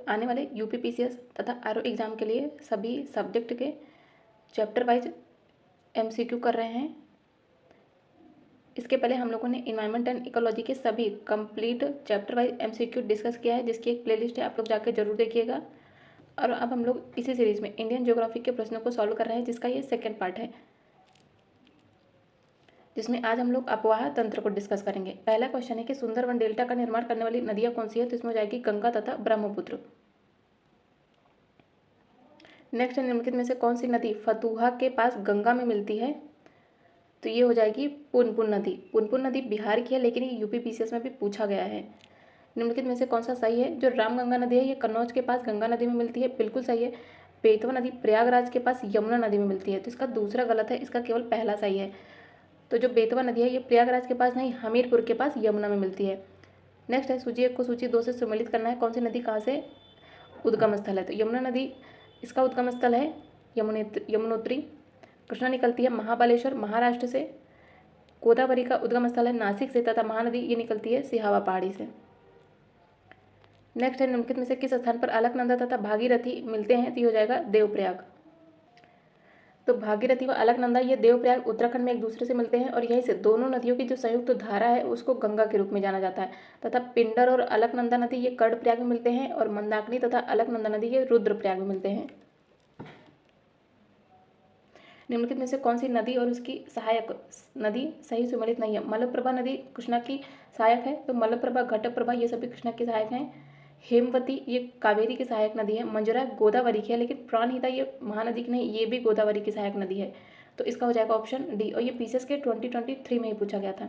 आने वाले यूपीपीसीएस तथा आरओ एग्ज़ाम के लिए सभी सब्जेक्ट के चैप्टर वाइज एमसीक्यू कर रहे हैं। इसके पहले हम लोगों ने इन्वायरमेंट एंड इकोलॉजी के सभी complete chapter wise MCQ discuss किया है, जिसकी एक प्लेलिस्ट है, आप लोग जाकर जरूर देखिएगा। और अब हम लोग इसी सीरीज़ में इंडियन ज्योग्राफी के प्रश्नों को सॉल्व कर रहे हैं, जिसका ये सेकेंड पार्ट है, जिसमें आज हम लोग अपवाह तंत्र को डिस्कस करेंगे। पहला क्वेश्चन है कि सुंदरवन डेल्टा का निर्माण करने वाली नदियाँ कौन सी है, तो इसमें हो जाएगी गंगा तथा ब्रह्मपुत्र। नेक्स्ट है, निम्नलिखित में से कौन सी नदी फतुहा के पास गंगा में मिलती है, तो ये हो जाएगी पुनपुन नदी। पुनपुन नदी बिहार की है, लेकिन ये यूपीपीसीएस में भी पूछा गया है। निम्नलिखित में से कौन सा सही है, जो रामगंगा नदी है ये कन्नौज के पास गंगा नदी में मिलती है, बिल्कुल सही है। बेतवा नदी प्रयागराज के पास यमुना नदी में मिलती है, तो इसका दूसरा गलत है, इसका केवल पहला सही है। तो जो बेतवा नदी है ये प्रयागराज के पास नहीं, हमीरपुर के पास यमुना में मिलती है। नेक्स्ट है, सूची 1 को सूची 2 से सम्मिलित करना है, कौन सी नदी कहाँ से उद्गम स्थल है, तो यमुना नदी इसका उद्गम स्थल है यमुनोत्री। कृष्णा निकलती है महाबलेश्वर महाराष्ट्र से। गोदावरी का उद्गम स्थल है नासिक से, तथा महानदी ये निकलती है सिहावा पहाड़ी से। नेक्स्ट है, निम्नलिखित में से किस स्थान पर अलकनंदा तथा भागीरथी मिलते हैं, तो ये हो जाएगा देवप्रयाग। तो भागीरथी व अलकनंदा ये देवप्रयाग उत्तराखंड में एक दूसरे से मिलते हैं, और यहीं से दोनों नदियों की जो संयुक्त धारा है उसको गंगा के रूप में जाना जाता है। तथा पिंडर और अलकनंदा नदी ये कर्णप्रयाग में मिलते हैं, और मंदाकिनी तथा अलकनंदा नदी ये रुद्रप्रयाग में मिलते हैं। निम्नलिखित में से कौन सी नदी और उसकी सहायक नदी सही सुमेलित नहीं है, मलप्रभा नदी कृष्णा की सहायक है, तो मलप्रभा घटप्रभा ये सभी कृष्णा की सहायक हैं। हेमवती ये कावेरी की सहायक नदी है। मंजरा गोदावरी की है, लेकिन प्राणहिता ये महानदी की नहीं, ये भी गोदावरी की सहायक नदी है, तो इसका हो जाएगा ऑप्शन डी, और ये पीसीएस के 2023 में ही पूछा गया था।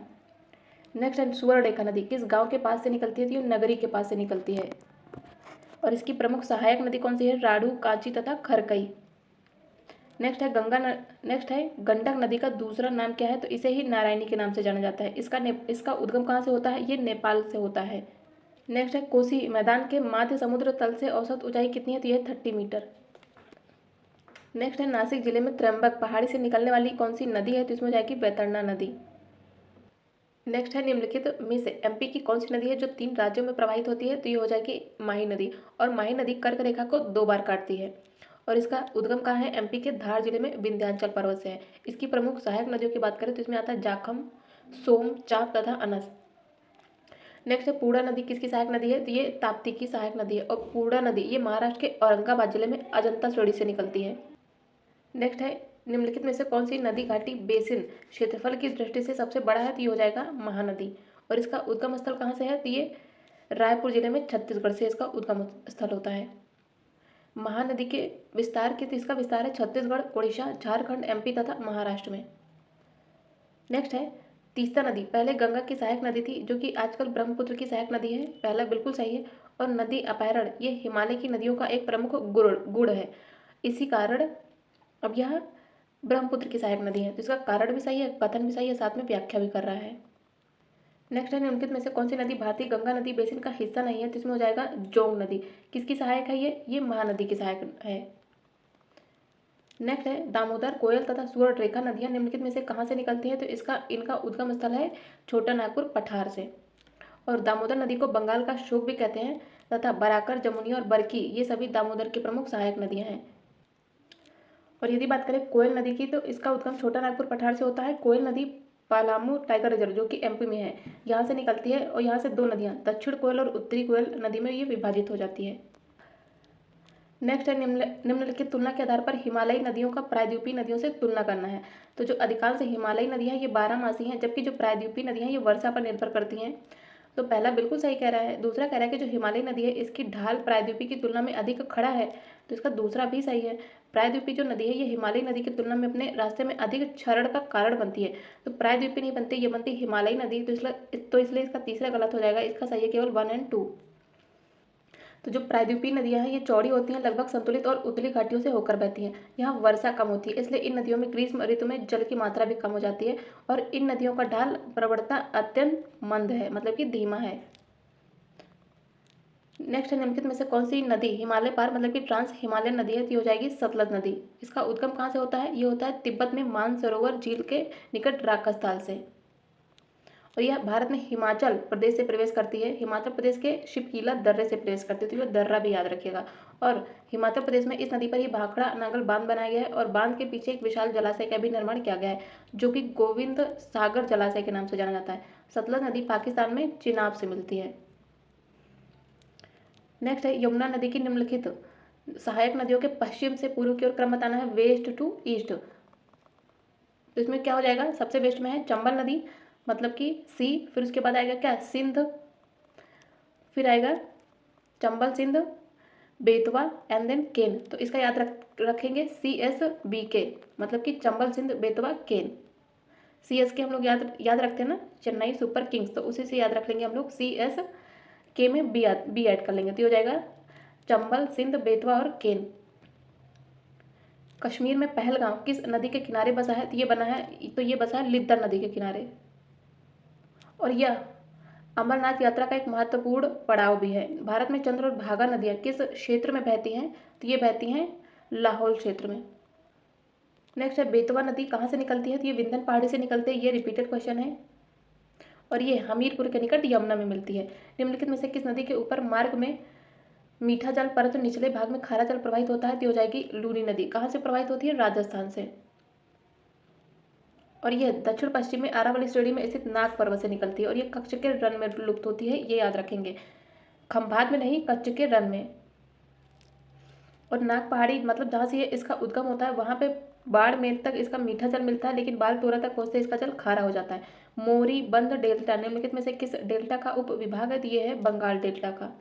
नेक्स्ट है, सुवर्णरेखा नदी किस गांव के पास से निकलती है, तो ये नगरी के पास से निकलती है, और इसकी प्रमुख सहायक नदी कौन सी है, राड़ू, कांची तथा खरकई। नेक्स्ट है गंडक नदी का दूसरा नाम क्या है, तो इसे ही नारायणी के नाम से जाना जाता है। इसका उद्गम कहाँ से होता है, ये नेपाल से होता है। नेक्स्ट है, कोसी मैदान के माध्य समुद्र तल से औसत ऊंचाई कितनी है, तो यह 30 मीटर। नेक्स्ट है, नासिक जिले में त्र्यंबक पहाड़ी से निकलने वाली कौन सी नदी है, तो इसमें हो जाएगी बैतरणी नदी। नेक्स्ट है, निम्नलिखित में से एमपी की कौन सी नदी है जो 3 राज्यों में प्रवाहित होती है, तो ये हो जाएगी माही नदी, और माही नदी कर्क रेखा को 2 बार काटती है, और इसका उद्गम कहाँ है, एमपी के धार जिले में विंध्याचल पर्वत से है। इसकी प्रमुख सहायक नदियों की बात करें तो इसमें आता है जाखम, सोम, चाप तथा अनस। नेक्स्ट है, पूर्णा नदी किसकी सहायक नदी है, तो ये ताप्ती की सहायक नदी है, और पूर्णा नदी ये महाराष्ट्र के औरंगाबाद जिले में अजंता श्रेणी से निकलती है। नेक्स्ट है, निम्नलिखित में से कौन सी नदी घाटी बेसिन क्षेत्रफल की दृष्टि से सबसे बड़ा है, तो ये हो जाएगा महानदी, और इसका उद्गम स्थल कहाँ से है, तो ये रायपुर जिले में छत्तीसगढ़ से इसका उद्गम स्थल होता है। महानदी के विस्तार की, तो इसका विस्तार है छत्तीसगढ़, उड़ीसा, झारखंड, एमपी तथा महाराष्ट्र में। नेक्स्ट है, तीस्ता नदी पहले गंगा की सहायक नदी थी, जो कि आजकल ब्रह्मपुत्र की सहायक नदी है, पहला बिल्कुल सही है। और नदी अपहरण ये हिमालय की नदियों का एक प्रमुख गुण है, इसी कारण अब यह ब्रह्मपुत्र की सहायक नदी है, तो इसका कारण भी सही है, कथन भी सही है, साथ में व्याख्या भी कर रहा है। नेक्स्ट है, निम्नलिखित में से कौन सी नदी भारतीय गंगा नदी बेसिन का हिस्सा नहीं है, तो इसमें हो जाएगा जोंग नदी। किसकी सहायक है ये महानदी की सहायक है। नेक्स्ट है, दामोदर, कोयल तथा सुवर्णरेखा नदियां निम्नलिखित में से कहाँ से निकलती हैं, तो इनका उद्गम स्थल है छोटा नागपुर पठार से, और दामोदर नदी को बंगाल का शोक भी कहते हैं, तथा बराकर, जमुनी और बरकी ये सभी दामोदर की प्रमुख सहायक नदियां हैं। और यदि बात करें कोयल नदी की, तो इसका उद्गम छोटा नागपुर पठार से होता है। कोयल नदी पलामू टाइगर रिजर्व जो कि एमपी में है, यहाँ से निकलती है, और यहाँ से 2 नदियाँ दक्षिण कोयल और उत्तरी कोयल नदी में ये विभाजित हो जाती है। नेक्स्ट है, निम्नलिखित तुलना के आधार पर हिमालयी नदियों का प्रायद्वीपीय नदियों से तुलना करना है। तो जो अधिकांश हिमालयी नदियाँ हैं ये 12 मासी हैं, जबकि जो प्रायद्वीपीय नदियाँ हैं ये वर्षा पर निर्भर करती हैं। तो पहला बिल्कुल सही कह रहा है। दूसरा कह रहा है कि जो हिमालयी नदी है इसकी ढाल प्रायद्वीपीय की तुलना में अधिक खड़ा है, तो इसका दूसरा भी सही है। प्रायद्वीपीय जो नदी है ये हिमालयी नदी की तुलना में अपने रास्ते में अधिक क्षरण का कारण बनती है, तो प्रायद्वीपीय नहीं बनती, ये बनती हिमालयी नदी, तो इसलिए इसका तीसरा गलत हो जाएगा। इसका सही है केवल 1 और 2। तो जो प्रायद्वीपीय नदियां हैं ये चौड़ी होती हैं, लगभग संतुलित और उथली घाटियों से होकर बहती हैं। यहाँ वर्षा कम होती है, इसलिए इन नदियों में ग्रीष्म ऋतु में जल की मात्रा भी कम हो जाती है, और इन नदियों का ढाल प्रवणता अत्यंत मंद है, मतलब कि धीमा है। नेक्स्ट है, निम्नलिखित में से कौन सी नदी हिमालय पार मतलब कि ट्रांस हिमालयन नदी है, तो हो जाएगी सतलज नदी। इसका उद्गम कहाँ से होता है, ये होता है तिब्बत में मानसरोवर झील के निकट राकस्थाल से। और यह भारत में हिमाचल प्रदेश से प्रवेश करती है। हिमाचल प्रदेश के शिपकीला दर्रे से प्रवेश करती है, तो ये दर्रा भी याद रखिएगा। और हिमाचल प्रदेश में इस नदी पर ही भाखड़ा नागल बांध बनाया गया है और बांध के पीछे एक विशाल जलाशय का भी निर्माण किया गया है, जो कि गोविंद सागर जलाशय के नाम से जाना जाता है। सतलज नदी पाकिस्तान में चिनाब से मिलती है। नेक्स्ट है यमुना नदी की निम्नलिखित सहायक नदियों के पश्चिम से पूर्व की ओर क्रम बताना है, वेस्ट टू ईस्ट। तो इसमें क्या हो जाएगा, सबसे वेस्ट में है चंबल नदी, मतलब कि सी, फिर उसके बाद आएगा क्या, सिंध, फिर आएगा चंबल सिंध, बेतवा एंड देन केन। तो इसका याद रखेंगे CSBK, मतलब कि चंबल सिंध बेतवा केन। CSK हम लोग याद रखते हैं ना, चेन्नई सुपर किंग्स, तो उसी से याद रख लेंगे हम लोग, CSK में बी ऐड कर लेंगे, तो ये हो जाएगा चंबल सिंध बेतवा और केन। कश्मीर में पहलगांव किस नदी के किनारे बसा है, तो ये बसा है लिद्दर नदी के किनारे। और यह अमरनाथ यात्रा का एक महत्वपूर्ण पड़ाव भी है। भारत में चंद्र और भागा नदियाँ किस क्षेत्र में बहती हैं, तो ये बहती हैं लाहौल क्षेत्र में। नेक्स्ट है बेतवा नदी कहाँ से निकलती है, तो ये विंध्य पहाड़ी से निकलती है, ये रिपीटेड क्वेश्चन है। और ये हमीरपुर के निकट यमुना में मिलती है। निम्नलिखित में से किस नदी के ऊपर मार्ग में मीठा जल परंतु निचले भाग में खारा जल प्रवाहित होता है, तो हो जाएगी लूनी नदी। कहाँ से प्रवाहित होती है, राजस्थान से। और यह दक्षिण पश्चिम में अरावली श्रेणी में स्थित नाग पर्वत से निकलती है और यह कच्छ के रण में लुप्त होती है, ये याद रखेंगे, खंभात में नहीं, कच्छ के रण में। और नाग पहाड़ी मतलब जहाँ से ये इसका उद्गम होता है वहाँ पे बाड़मेर तक इसका मीठा जल मिलता है, लेकिन बालतोरा तक पहुँचते इसका जल खारा हो जाता है। मोरी बंद डेल्टा निम्नलिखित में से किस डेल्टा का उप विभाग है, तो ये है बंगाल डेल्टा का।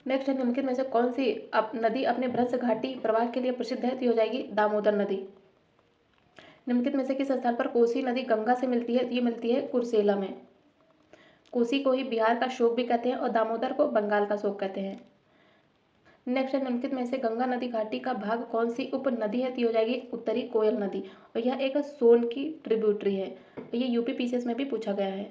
नेक्स्ट है निम्नलिखित में से कौन सी नदी अपने भ्रंश घाटी प्रवाह के लिए प्रसिद्ध है, तो हो जाएगी दामोदर नदी। निम्नलिखित में से किस स्थान पर कोसी नदी गंगा से मिलती है, ये मिलती है कुर्सेला में। कोसी को ही बिहार का शोक भी कहते हैं और दामोदर को बंगाल का शोक कहते हैं। नेक्स्ट है निम्नलिखित में से गंगा नदी घाटी का भाग कौन सी उप नदी है, तो हो जाएगी उत्तरी कोयल नदी और यह एक सोन की ट्रिब्यूटरी है। ये यूपी पीसीएस में भी पूछा गया है।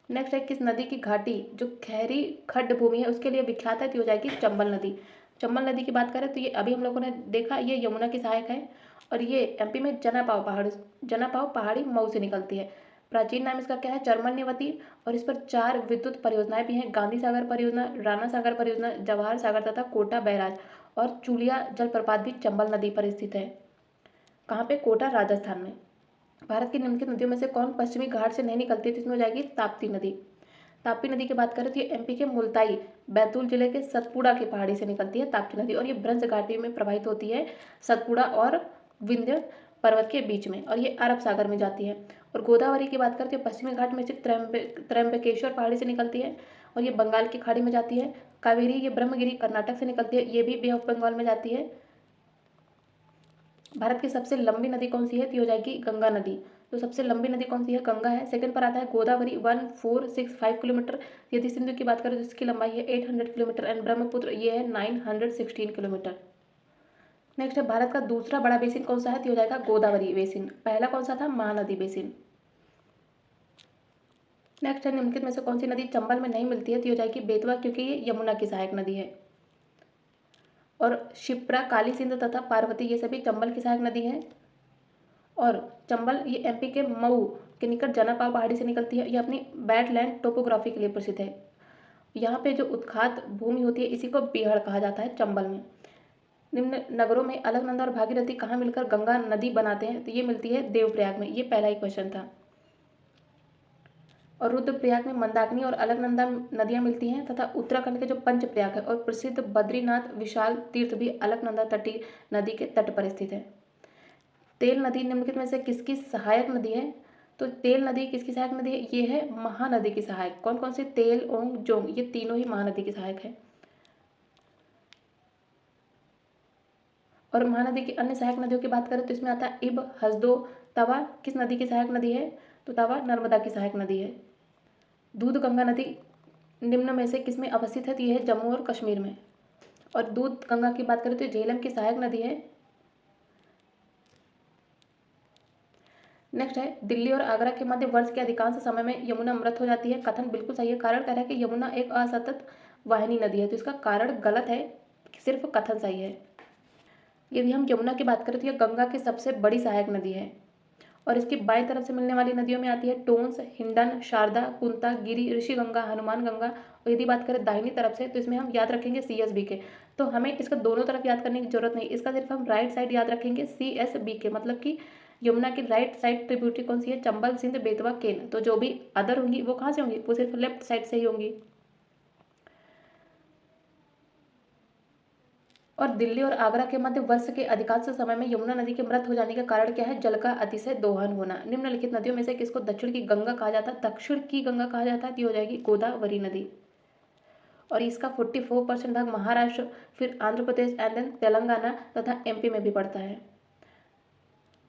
नेक्स्ट है किस नदी की घाटी जो खैरी खड्ड भूमि है उसके लिए विख्यात है, तो हो जाएगी चंबल नदी। चंबल नदी की बात करें तो ये अभी हम लोगों ने देखा, ये यमुना की सहायक है और ये एमपी में जनापाव पहाड़ी मऊ से निकलती है। प्राचीन नाम इसका क्या है, चरमन्यवती। और इस पर 4 विद्युत परियोजनाएं भी हैं, गांधी सागर परियोजना, राणा सागर परियोजना, जवाहर सागर तथा कोटा बैराज। और चूलिया जलप्रपात भी चंबल नदी पर स्थित है। कहाँ पे, कोटा राजस्थान में। भारत की निम्नलिखित नदियों में से कौन पश्चिमी घाट से नहीं निकलती है, तो इसमें हो जाएगी ताप्ती नदी। ताप्ती नदी की बात करें तो ये एमपी के मुल्ताई बैतूल जिले के सतपुड़ा की पहाड़ी से निकलती है ताप्ती नदी और ये भ्रंश घाटी में प्रवाहित होती है सतपुड़ा और विंध्य पर्वत के बीच में और ये अरब सागर में जाती है। और गोदावरी की बात करें तो पश्चिमी घाट में स्थित त्र्यंबकेश्वर पहाड़ी से निकलती है और ये बंगाल की खाड़ी में जाती है। कावेरी ये ब्रह्मगिरी कर्नाटक से निकलती है, ये भी बे ऑफ बंगाल में जाती है। भारत की सबसे लंबी नदी कौन सी है, तो हो जाएगी गंगा नदी। तो सबसे लंबी नदी कौन सी है, गंगा है। सेकंड पर आता है गोदावरी 1465 किलोमीटर। यदि सिंधु की बात करें तो इसकी लंबाई है 800 किलोमीटर एंड ब्रह्मपुत्र ये है 916 किलोमीटर। नेक्स्ट है भारत का दूसरा बड़ा बेसिन कौन सा है, तो हो जाएगा गोदावरी बेसिन। पहला कौन सा था, महानदी बेसिन। नेक्स्ट है निम्नलिखित में से कौन सी नदी चंबल में नहीं मिलती है, तो हो जाएगी बेतवा, क्योंकि ये यमुना की सहायक नदी है। और शिप्रा, काली सिंध तथा पार्वती ये सभी चंबल की सहायक नदी है। और चंबल ये एमपी के मऊ के निकट जनापाव पहाड़ी से निकलती है। यह अपनी बैडलैंड टोपोग्राफी के लिए प्रसिद्ध है। यहाँ पे जो उत्खात भूमि होती है इसी को बीहड़ कहा जाता है चंबल में। निम्न नगरों में अलकनंदा और भागीरथी कहाँ मिलकर गंगा नदी बनाते हैं, तो ये मिलती है देवप्रयाग में। ये पहला ही क्वेश्चन था। और रुद्रप्रयाग में मंदाकिनी और अलकनंदा नदियाँ मिलती हैं तथा उत्तराखंड के जो पंचप्रयाग है और प्रसिद्ध बद्रीनाथ विशाल तीर्थ भी अलकनंदा तटीय नदी के तट पर स्थित है। तेल नदी निम्नलिखित में से किसकी सहायक नदी है, तो तेल नदी किसकी सहायक नदी है, ये है महानदी की सहायक। कौन कौन से, तेल, ओंग, जोंग, ये तीनों ही महानदी की सहायक है। और महानदी की अन्य सहायक नदियों की बात करें तो इसमें आता है इब, हसदो, तवा किस नदी की सहायक नदी है, तो तवा नर्मदा की सहायक नदी है। दूध गंगा नदी निम्न में से किसमें अवस्थित है, तो यह है जम्मू और कश्मीर में। और दूध गंगा की बात करें तो झेलम की सहायक नदी है। नेक्स्ट है दिल्ली और आगरा के मध्य वर्ष के अधिकांश समय में यमुना मृत हो जाती है। कथन बिल्कुल सही है, कारण कह रहा है कि यमुना एक असतत वाहिनी नदी है, तो इसका कारण गलत है, सिर्फ कथन सही है। यदि हम यमुना की बात करें तो यह गंगा की सबसे बड़ी सहायक नदी है और इसकी बाएं तरफ से मिलने वाली नदियों में आती है टोंस, हिंडन, शारदा, कुंता, गिरी, ऋषि गंगा, हनुमान गंगा। और यदि बात करें दाहिनी तरफ से तो इसमें हम याद रखेंगे CSB के। तो हमें इसका दोनों तरफ याद करने की जरूरत नहीं, इसका सिर्फ हम राइट साइड याद रखेंगे CSB के, मतलब कि यमुना की राइट साइड ट्रिब्यूटरी कौन सी है, चंबल, सिंध, बेतवा, केन। तो जो भी अदर होंगी वो कहाँ से होंगी, वो सिर्फ लेफ्ट साइड से ही होंगी। और दिल्ली और आगरा के मध्य वर्ष के अधिकांश समय में यमुना नदी के मृत हो जाने का कारण क्या है, जल का अतिशय दोहन होना। निम्नलिखित नदियों में से किसको दक्षिण की गंगा कहा जाता है, दक्षिण की गंगा कहा जाता है, तो हो जाएगी गोदावरी नदी। और इसका 44% भाग महाराष्ट्र, फिर आंध्र प्रदेश एंड देन तेलंगाना तथा MP में भी पड़ता है।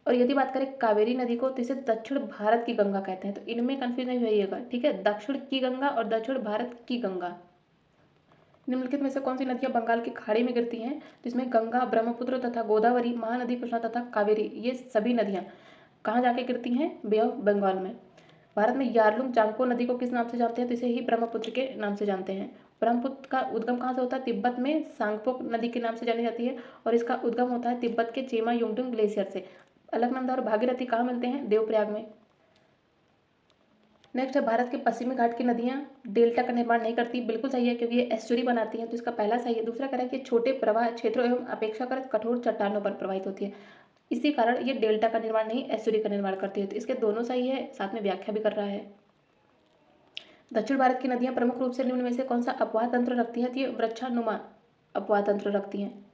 और यदि बात करें कावेरी नदी को तो इसे दक्षिण भारत की गंगा कहते हैं, तो इनमें कंफ्यूज नहीं होइएगा, ठीक है, दक्षिण की गंगा और दक्षिण भारत की गंगा। निम्नलिखित में से कौन सी नदियां बंगाल की खाड़ी में गिरती हैं, तो इसमें गंगा, ब्रह्मपुत्र तथा गोदावरी, महानदी कृष्णा तथा कावेरी, ये सभी नदियां कहाँ जाके गिरती हैं, बे ऑफ बंगाल में। भारत में यारलुंग चांगपो नदी को किस नाम से जानते हैं, तो इसे ही ब्रह्मपुत्र के नाम से जानते हैं। ब्रह्मपुत्र का उद्गम कहाँ से होता है, तिब्बत में सांगपो नदी के नाम से जानी जाती है, और इसका उद्गम होता है तिब्बत के चेमा युंगडुंग ग्लेशियर से। अलकनंदा और भागीरथी कहाँ मिलते हैं, देवप्रयाग में। नेक्स्ट है भारत के पश्चिमी घाट की नदियां डेल्टा का निर्माण नहीं करती, बिल्कुल सही है, क्योंकि ये एस्चुरी बनाती हैं, तो इसका पहला सही है। दूसरा कह रहा है कि छोटे प्रवाह क्षेत्रों एवं अपेक्षाकृत कठोर चट्टानों पर प्रवाहित होती है, इसी कारण ये डेल्टा का निर्माण नहीं एस्चुरी का निर्माण करती है, तो इसके दोनों सही है, साथ में व्याख्या भी कर रहा है। दक्षिण भारत की नदियां प्रमुख रूप से निम्न में से कौन सा अपवाह तंत्र रखती है, तो ये वृक्षानुमा अपवाह तंत्र रखती हैं।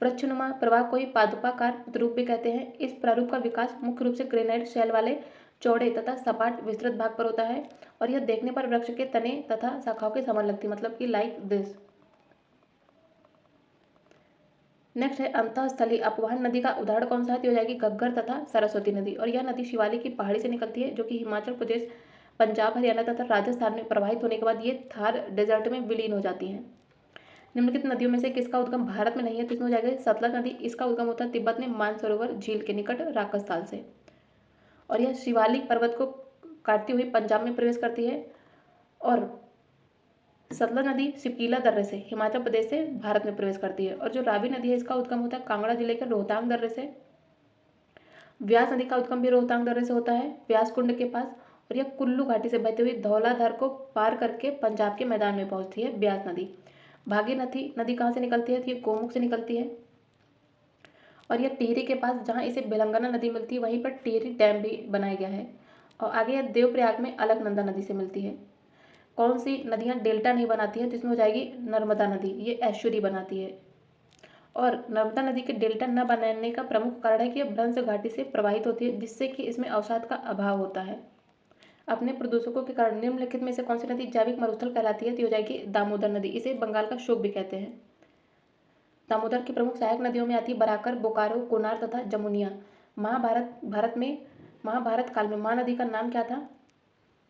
वृक्षनुमा प्रवाह को ही पादुकाकार प्रतिरूप भी कहते हैं। इस प्रारूप का विकास मुख्य रूप से ग्रेनाइट शैल वाले चौड़े तथा सपाट विस्तृत भाग पर होता है, और यह देखने पर वृक्ष के तने तथा शाखाओं के समान लगती है, मतलब कि लाइक दिस। नेक्स्ट है अंतःस्थलीय अपवहन नदी का उदाहरण कौन सा है, तो हो जाएगी घग्गर तथा सरस्वती नदी। और यह नदी शिवालिक की पहाड़ी से निकलती है, जो कि हिमाचल प्रदेश, पंजाब, हरियाणा तथा राजस्थान में प्रवाहित होने के बाद ये थार डेजर्ट में विलीन हो जाती हैं। निम्नलिखित नदियों में से किसका उद्गम भारत में नहीं है, तो इसमें हो जाएगा सतलज नदी। इसका उद्गम होता है तिब्बत में मानसरोवर झील के निकट राकसताल से, और यह शिवालिक पर्वत को काटती हुई पंजाब में प्रवेश करती है। और सतलज नदी शिपकीला दर्रे से हिमाचल प्रदेश से भारत में प्रवेश करती है। और जो रावी नदी है इसका उद्गम होता है कांगड़ा जिले के रोहतांग दर्रे से। व्यास नदी का उद्गम भी रोहतांग दर्रे से होता है, व्यास कुंड के पास, और यह कुल्लू घाटी से बहती हुई धौलाधार को पार करके पंजाब के मैदान में पहुंचती है व्यास नदी। भागीरथी नदी कहाँ से निकलती है, तो ये गोमुख से निकलती है, और यह टिहरी के पास जहाँ इसे बेलंगना नदी मिलती है वहीं पर टिहरी डैम भी बनाया गया है। और आगे यह देवप्रयाग में अलकनंदा नदी से मिलती है। कौन सी नदियाँ डेल्टा नहीं बनाती हैं, तो इसमें हो जाएगी नर्मदा नदी, ये एस्चुरी बनाती है। और नर्मदा नदी के डेल्टा न बनाने का प्रमुख कारण है कि यह भ्रंश घाटी से प्रवाहित होती है, जिससे कि इसमें अवसाद का अभाव होता है। अपने प्रदूषकों के कारण निम्नलिखित में से कौन सी नदी जैविक मरुस्थल कहलाती है, तो हो जाएगी दामोदर नदी। इसे बंगाल का शोक भी कहते हैं। दामोदर की प्रमुख सहायक नदियों में आती है बराकर, बोकारो, कोनार तथा जमुनिया। महाभारत काल में महानदी का नाम क्या था,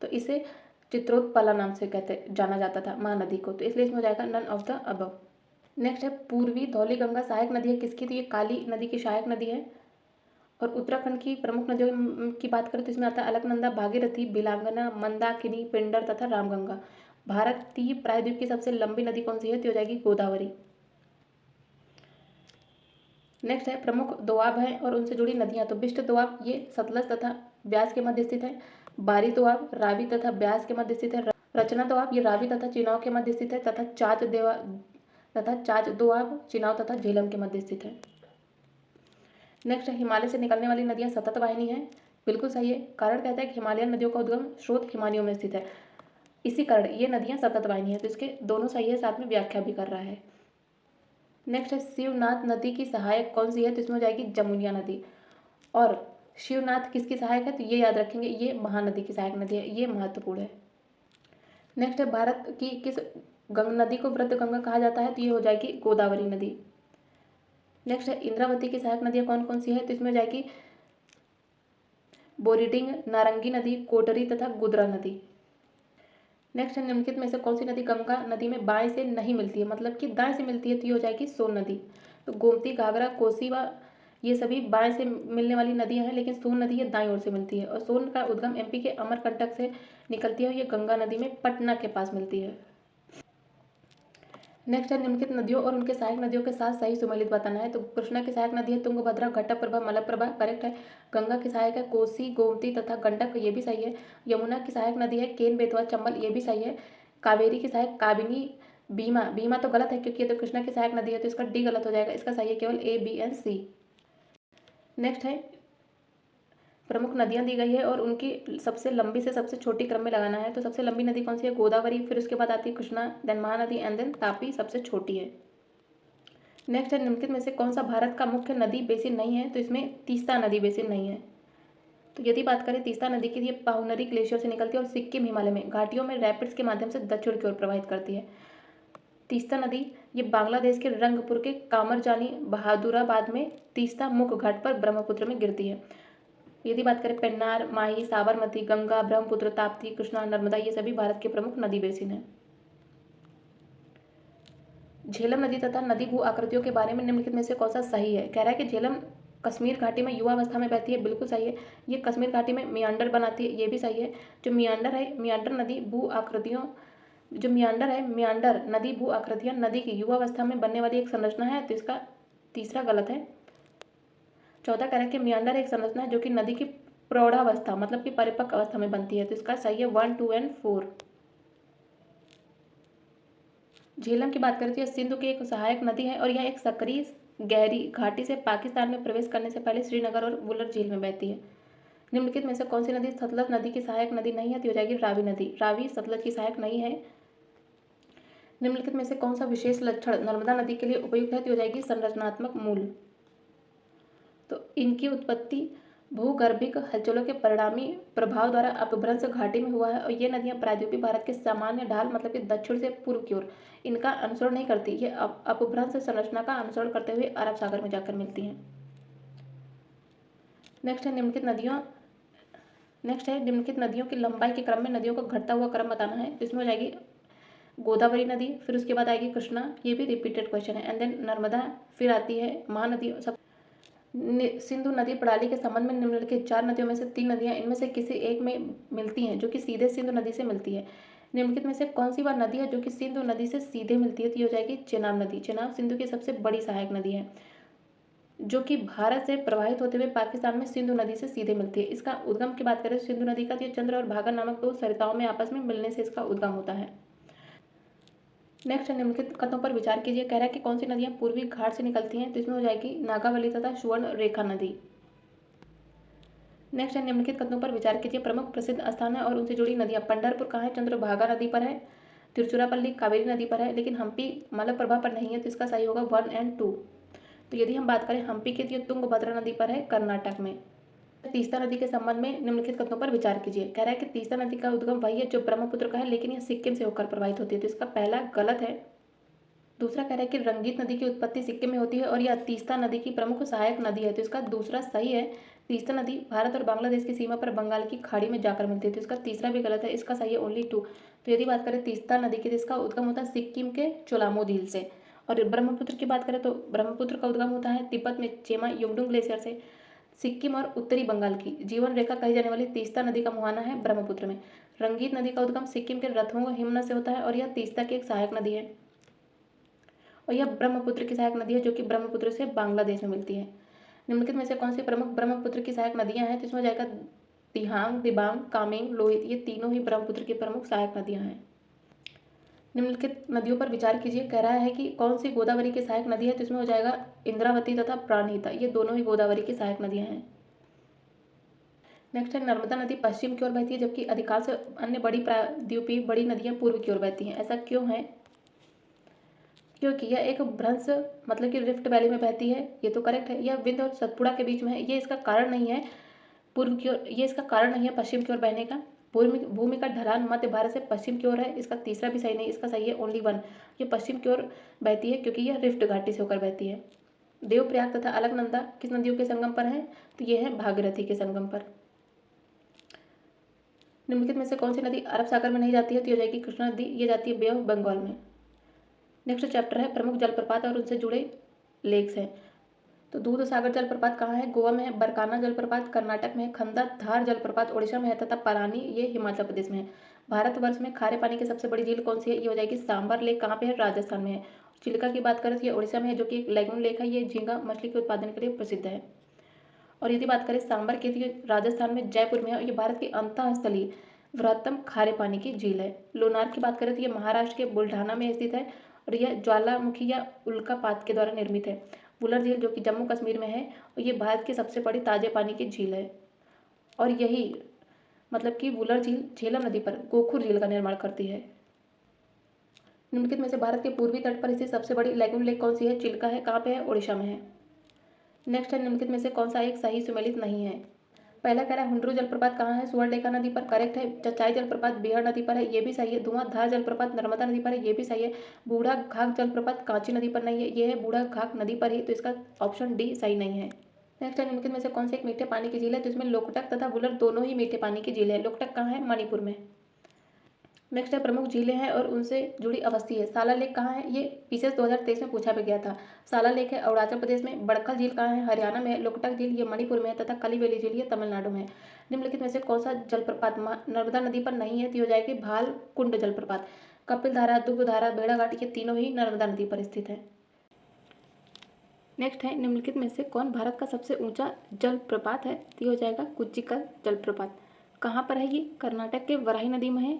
तो इसे चित्रोत्पला नाम से जाना जाता था महानदी को, तो इसलिए इसमें हो जाएगा none of the above. Next है पूर्वी धौली गंगा सहायक नदी है किसकी, तो ये काली नदी की सहायक नदी है। और उत्तराखंड की प्रमुख नदियों की बात करें तो इसमें आता है अलकनंदा, भागीरथी, बिलांगना, मंदाकिनी, पिंडर तथा रामगंगा। भारतीय प्रायद्वीप की सबसे लंबी नदी कौन सी है, तो हो जाएगी गोदावरी। नेक्स्ट है प्रमुख दोआब हैं और उनसे जुड़ी नदियां, तो बिष्ट दोआब ये सतलज तथा ब्यास के मध्य स्थित है। बारी दोआब रावी तथा ब्यास के मध्य स्थित है। रचना दोआब ये रावी तथा चिनाव के मध्य स्थित है, तथा चाच दोआब चिनाव तथा झेलम के मध्य स्थित है। नेक्स्ट है हिमालय से निकलने वाली नदियां सतत वाहिनी है, बिल्कुल सही है। कारण कहता है कि हिमालयन नदियों का उद्गम स्रोत हिमालयों में स्थित है, इसी कारण ये नदियां सतत वाहिनी है, तो इसके दोनों सही है, साथ में व्याख्या भी कर रहा है। नेक्स्ट है शिवनाथ नदी की सहायक कौन सी है, तो इसमें हो जाएगी जमुनिया नदी। और शिवनाथ किसकी सहायक है, तो ये याद रखेंगे, ये महानदी की सहायक नदी है, ये महत्वपूर्ण है। नेक्स्ट है भारत की किस नदी को वृद्ध गंगा कहा जाता है, तो ये हो जाएगी गोदावरी नदी। नेक्स्ट है इंद्रावती की सहायक नदियां कौन कौन सी है, तो इसमें हो जाएगी बोरीडिंग, नारंगी नदी, कोटरी तथा गुदरा नदी। नेक्स्ट है निम्नलिखित में से कौन सी नदी गंगा नदी में बाएं से नहीं मिलती है, मतलब कि दाएं से मिलती है, तो ये हो जाएगी सोन नदी। तो गोमती, घाघरा, कोसी व ये सभी बाएं से मिलने वाली नदियां हैं, लेकिन सोन नदी ये दाईं ओर से मिलती है। और सोन का उद्गम MP के अमरकंटक से निकलती है, और ये गंगा नदी में पटना के पास मिलती है। नेक्स्ट है निम्नलिखित नदियों और उनके सहायक नदियों के साथ सही सुमेलित बताना है। तो कृष्णा की सहायक नदी है तुंगभद्रा, घटप्रभा, मलप्रभा, करेक्ट है। गंगा की सहायक है कोसी, गोमती तथा गंडक, ये भी सही है। यमुना की सहायक नदी है केन, बेतवा, चंबल, ये भी सही है। कावेरी की सहायक काबिनी, भीमा, भीमा तो गलत है क्योंकि ये तो कृष्णा की सहायक नदी है, तो इसका डी गलत हो जाएगा। इसका सही है केवल ए, बी एंड सी। नेक्स्ट है प्रमुख नदियां दी गई है और उनकी सबसे लंबी से सबसे छोटी क्रम में लगाना है। तो सबसे लंबी नदी कौन सी है? गोदावरी, फिर उसके बाद आती है Krishna, then Mahanadi and then Tapi सबसे छोटी है। नेक्स्ट है निम्नलिखित में से कौन सा भारत का मुख्य नदी बेसिन नहीं है? तो इसमें तीस्ता नदी बेसिन नहीं है। तो यदि बात करें तीस्ता नदी की, ये पाहुनरी ग्लेशियर से निकलती है और सिक्किम हिमालय में घाटियों में रैपिड्स के माध्यम से दक्षिण की ओर प्रवाहित करती है। तीस्ता नदी ये बांग्लादेश के रंगपुर के कामरजानी बहादुराबाद में तीस्ता मुख्य घाट पर ब्रह्मपुत्र में गिरती है। यदि बात करें पेन्नार, माही, साबरमती, गंगा, ब्रह्मपुत्र, ताप्ती, कृष्णा, नर्मदा, ये सभी भारत के प्रमुख नदी बेसिन हैं। झेलम नदी तथा नदी भू आकृतियों के बारे में निम्नलिखित में से कौन सा सही है? कह रहा है कि झेलम कश्मीर घाटी में युवावस्था में बहती है, बिल्कुल सही है। ये कश्मीर घाटी में मियांडर बनाती है, ये भी सही है। जो मियांडर है, मियांडर नदी भू आकृतियों, जो मियांडर है, मियांडर नदी भू आकृतियां नदी की युवावस्था में बनने वाली एक संरचना है, तो इसका तीसरा गलत है। चौथा कह रहा है कि मियांडर एक संरचना है जो कि नदी की प्रौढ़ावस्था मतलब कि परिपक्व अवस्था में बनती है, तो इसका सही है 1, 2 एंड 4। झेलम की बात करें तो यह सिंधु की एक सहायक नदी है और यह एक सक्रिय गहरी घाटी से पाकिस्तान में प्रवेश करने से पहले श्रीनगर और वुलर झील में बहती है। निम्नलिखित में से कौन सी नदी सतलज नदी की सहायक नदी नहीं है? तो हो जाएगी रावी नदी। रावी सतलज की सहायक नहीं है। निम्नलिखित में से कौन सा विशेष लक्षण नर्मदा नदी के लिए उपयुक्त है? तो हो जाएगी संरचनात्मक मूल। तो इनकी उत्पत्ति भूगर्भिक हलचलों के परिणामी प्रभाव द्वारा अपभ्रंश घाटी में हुआ है और ये नदियां प्रायद्वीपीय भारत के सामान्य ढाल मतलब कि दक्षिण से पूर्व की ओर इनका अनुसरण नहीं करती। ये अपभ्रंश संरचना का अनुसरण करते हुए अरब सागर में जाकर मिलती हैं। नेक्स्ट है निम्नलिखित नदियों की लंबाई के क्रम में नदियों का घटता हुआ क्रम बताना है। तो इसमें हो जाएगी गोदावरी नदी, फिर उसके बाद आएगी कृष्णा, ये भी रिपीटेड क्वेश्चन है, एंड देन नर्मदा, फिर आती है महानदी। सब सिंधु नदी प्रणाली के संबंध में निम्नलिखित 4 नदियों में से 3 नदियां इनमें से किसी एक में मिलती हैं जो कि सीधे सिंधु नदी से मिलती है। निम्नलिखित में से कौन सी वह नदी है जो कि सिंधु नदी से सीधे मिलती है? तो ये हो जाएगी चेनाब नदी। चेनाब सिंधु की सबसे बड़ी सहायक नदी है जो कि भारत से प्रवाहित होते हुए पाकिस्तान में सिंधु नदी से सीधे मिलती है। इसका उद्गम की बात करें तो सिंधु नदी का ये चंद्र और भागा नामक 2 सरिताओं में आपस में मिलने से इसका उद्गम होता है। नेक्स्ट निम्नलिखित कथनों पर विचार कीजिए। कह रहा है कि कौन सी नदियां पूर्वी घाट से निकलती हैं? तो इसमें हो जाएगी नागावली तथा सुवर्ण रेखा नदी। नेक्स्ट है निम्नलिखित कथनों पर विचार कीजिए। प्रमुख प्रसिद्ध स्थान है और उनसे जुड़ी नदियां। पंढरपुर कहाँ है? चंद्रभागा नदी पर है। तिरुचिरापल्ली कावेरी नदी पर है, लेकिन हम्पी मलप्रभा पर नहीं है, तो इसका सही होगा 1 एंड 2। तो यदि हम बात करें हम्पी की, तो तुंगभद्रा नदी पर है कर्नाटक में। तीस्ता नदी के संबंध में निम्नलिखित कथनों पर विचार कीजिए। कह रहा है कि तीस्ता नदी का उद्गम वही है जो ब्रह्मपुत्र का है, लेकिन यह सिक्किम से होकर प्रवाहित होती है, तो इसका पहला गलत है। दूसरा कह रहा है कि रंगीत नदी की उत्पत्ति सिक्किम में होती है और यह तीस्ता नदी की प्रमुख सहायक नदी है, तो इसका दूसरा सही है। तीस्ता नदी भारत और बांग्लादेश की सीमा पर बंगाल की खाड़ी में जाकर मिलती है, तो इसका तीसरा भी गलत है। इसका सही है ओनली 2। तो यदि बात करें तीस्ता नदी की, तो इसका उद्गम होता है सिक्किम के चोलामो झील से। और ब्रह्मपुत्र की बात करें तो ब्रह्मपुत्र का उद्गम होता है तिब्बत में चेमा युंगडुंग ग्लेशियर से। सिक्किम और उत्तरी बंगाल की जीवन रेखा कही जाने वाली तीस्ता नदी का मुहाना है ब्रह्मपुत्र में। रंगीत नदी का उद्गम सिक्किम के रथों हिमनद से होता है और यह तीस्ता की एक सहायक नदी है और यह ब्रह्मपुत्र की सहायक नदी है जो कि ब्रह्मपुत्र से बांग्लादेश में मिलती है। निम्नलिखित में से कौन सी प्रमुख ब्रह्मपुत्र की सहायक नदियां हैं? तो इसमें जाएगा दिहांग, दिबांग, कामेंग, लोहित, ये तीनों ही ब्रह्मपुत्र की प्रमुख सहायक नदियां हैं। निम्नलिखित नदियों पर विचार कीजिए। कह रहा है कि कौन सी गोदावरी की सहायक नदी है? तो इसमें हो जाएगा इंद्रावती तथा प्राणहिता, ये दोनों ही गोदावरी की सहायक नदियां हैं। नेक्स्ट है नर्मदा नदी पश्चिम की ओर बहती है जबकि अधिकांश अन्य बड़ी प्रायद्वीपीय बड़ी नदियां पूर्व की ओर बहती हैं। ऐसा क्यों है? क्योंकि यह एक भ्रंश मतलब कि रिफ्ट वैली में बहती है, ये तो करेक्ट है। यह विंध्य और सतपुड़ा के बीच में है, ये इसका कारण नहीं है पूर्व की ओर, ये इसका कारण नहीं है पश्चिम की ओर बहने का। भूमि का ढलान मध्य भारत से पश्चिम की ओर है, इसका तीसरा भी सही नहीं, इसका सही है ओनली 1। ये पश्चिम की ओर बहती है क्योंकि यह रिफ्ट घाटी से होकर बहती है। देवप्रयाग तथा अलकनंदा किस नदियों के संगम पर है? तो ये है भागीरथी के संगम पर। निम्नलिखित में से कौन सी नदी अरब सागर में नहीं जाती है? तो ये हो जाएगी कृष्णा नदी, ये जाती है बे ऑफ बंगाल में। नेक्स्ट चैप्टर है प्रमुख जलप्रपात और उनसे जुड़े लेक्स हैं। तो दूध सागर जलप्रपात कहाँ है? गोवा में है। बरकाना जलप्रपात कर्नाटक में है। खंदा धार जलप्रपात ओडिशा में है तथा पलानी ये हिमाचल प्रदेश में है। भारतवर्ष में खारे पानी की सबसे बड़ी झील कौन सी है? ये हो जाएगी सांबर लेक, कहाँ पे है? राजस्थान में है। चिल्का की बात करें तो ये उड़ीसा में है, जो कि एक लैगून लेक है। ये झींगा मछली के उत्पादन के लिए प्रसिद्ध है। और यदि बात करें सांबर की, तो ये राजस्थान में जयपुर में है और ये भारत की अंतःस्थलीय वृहत्तम खारे पानी की झील है। लोनार की बात करें तो ये महाराष्ट्र के बुल्ढाना में स्थित है और यह ज्वालामुखी या उल्कापात के द्वारा निर्मित है। वुलर झील जो कि जम्मू कश्मीर में है और ये भारत की सबसे बड़ी ताजे पानी की झील है। और यही मतलब कि वुलर झील झेलम नदी पर गोखुर झील का निर्माण करती है। निम्नलिखित में से भारत के पूर्वी तट पर स्थित सबसे बड़ी लैगून लेक कौन सी है? चिल्का है। कहाँ पे है? उड़ीसा में है। नेक्स्ट है, निम्नलिखित में से कौन सा एक सही सुमेलित नहीं है? पहला कह रहा है हुंड्रू जलप्रपात कहाँ है? सुवर्णरेखा नदी पर। करेक्ट है। चचाई जलप्रपात बिहार नदी पर है, ये भी सही है। धुआंधार जलप्रपात नर्मदा नदी पर है, ये भी सही है। बूढ़ा घाघ जलप्रपात कांची नदी पर नहीं है, ये है बूढ़ा घाघ नदी पर ही, तो इसका ऑप्शन डी सही नहीं है। नेक्स्ट है, निम्नलिखित में से कौन से एक मीठे पानी की झील है? तो इसमें लोकटक तथा वुलर दोनों ही मीठे पानी की झील है। लोकटक कहाँ है? मणिपुर में। नेक्स्ट है, प्रमुख झीलें हैं और उनसे जुड़ी अवस्थी है। साला लेक कहाँ है? ये पीसीएस 2023 में पूछा भी गया था। साला लेक है अरुणाचल प्रदेश में। बड़खल झील कहाँ है? हरियाणा में है। लोकटक झील ये मणिपुर में है तथा कलिवेली झील ये तमिलनाडु में है। निम्नलिखित में से कौन सा जलप्रपात नर्मदा नदी पर नहीं है? तो हो जाएगी भाल कुंड जलप्रपात। कपिल धारा, दुग्ध धारा, भेड़ाघाट ये तीनों ही नर्मदा नदी पर स्थित है। नेक्स्ट है, निम्नलिखित में से कौन भारत का सबसे ऊंचा जलप्रपात है? तो हो जाएगा कुच्चिकल जलप्रपात। कहाँ पर है ये? कर्नाटक के वराही नदी में है।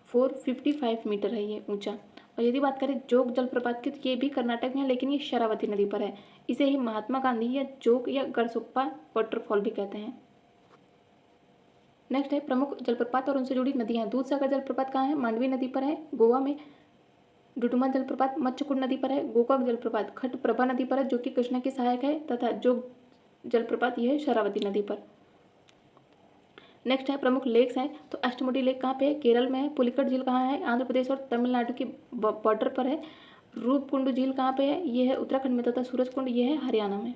455 मीटर है ये ऊंचा। और यदि बात करें जोग जलप्रपात की, तो ये भी कर्नाटक में है, लेकिन ये शरावती नदी पर है। इसे ही महात्मा गांधी या जोग या गरसुप्पा वाटरफॉल भी कहते हैं। नेक्स्ट है, प्रमुख जलप्रपात और उनसे जुड़ी नदियां। दूधसागर जलप्रपात कहाँ है? मांडवी नदी पर है, गोवा में। डुडुमा जलप्रपात मच्छकुंड नदी पर है। गोकाक जलप्रपात खटप्रभा नदी पर है, जो कि कृष्णा की सहायक है, तथा जोग जलप्रपात यह है शरावती नदी पर। नेक्स्ट है, प्रमुख लेक्स हैं। तो अष्टमुडी लेक कहाँ पे है? केरल में है। पुलिकट झील कहाँ है? आंध्र प्रदेश और तमिलनाडु की बॉर्डर पर है। रूपकुंड झील कहाँ पे है? ये है उत्तराखंड में, तथा सूरजकुंड ये है हरियाणा में।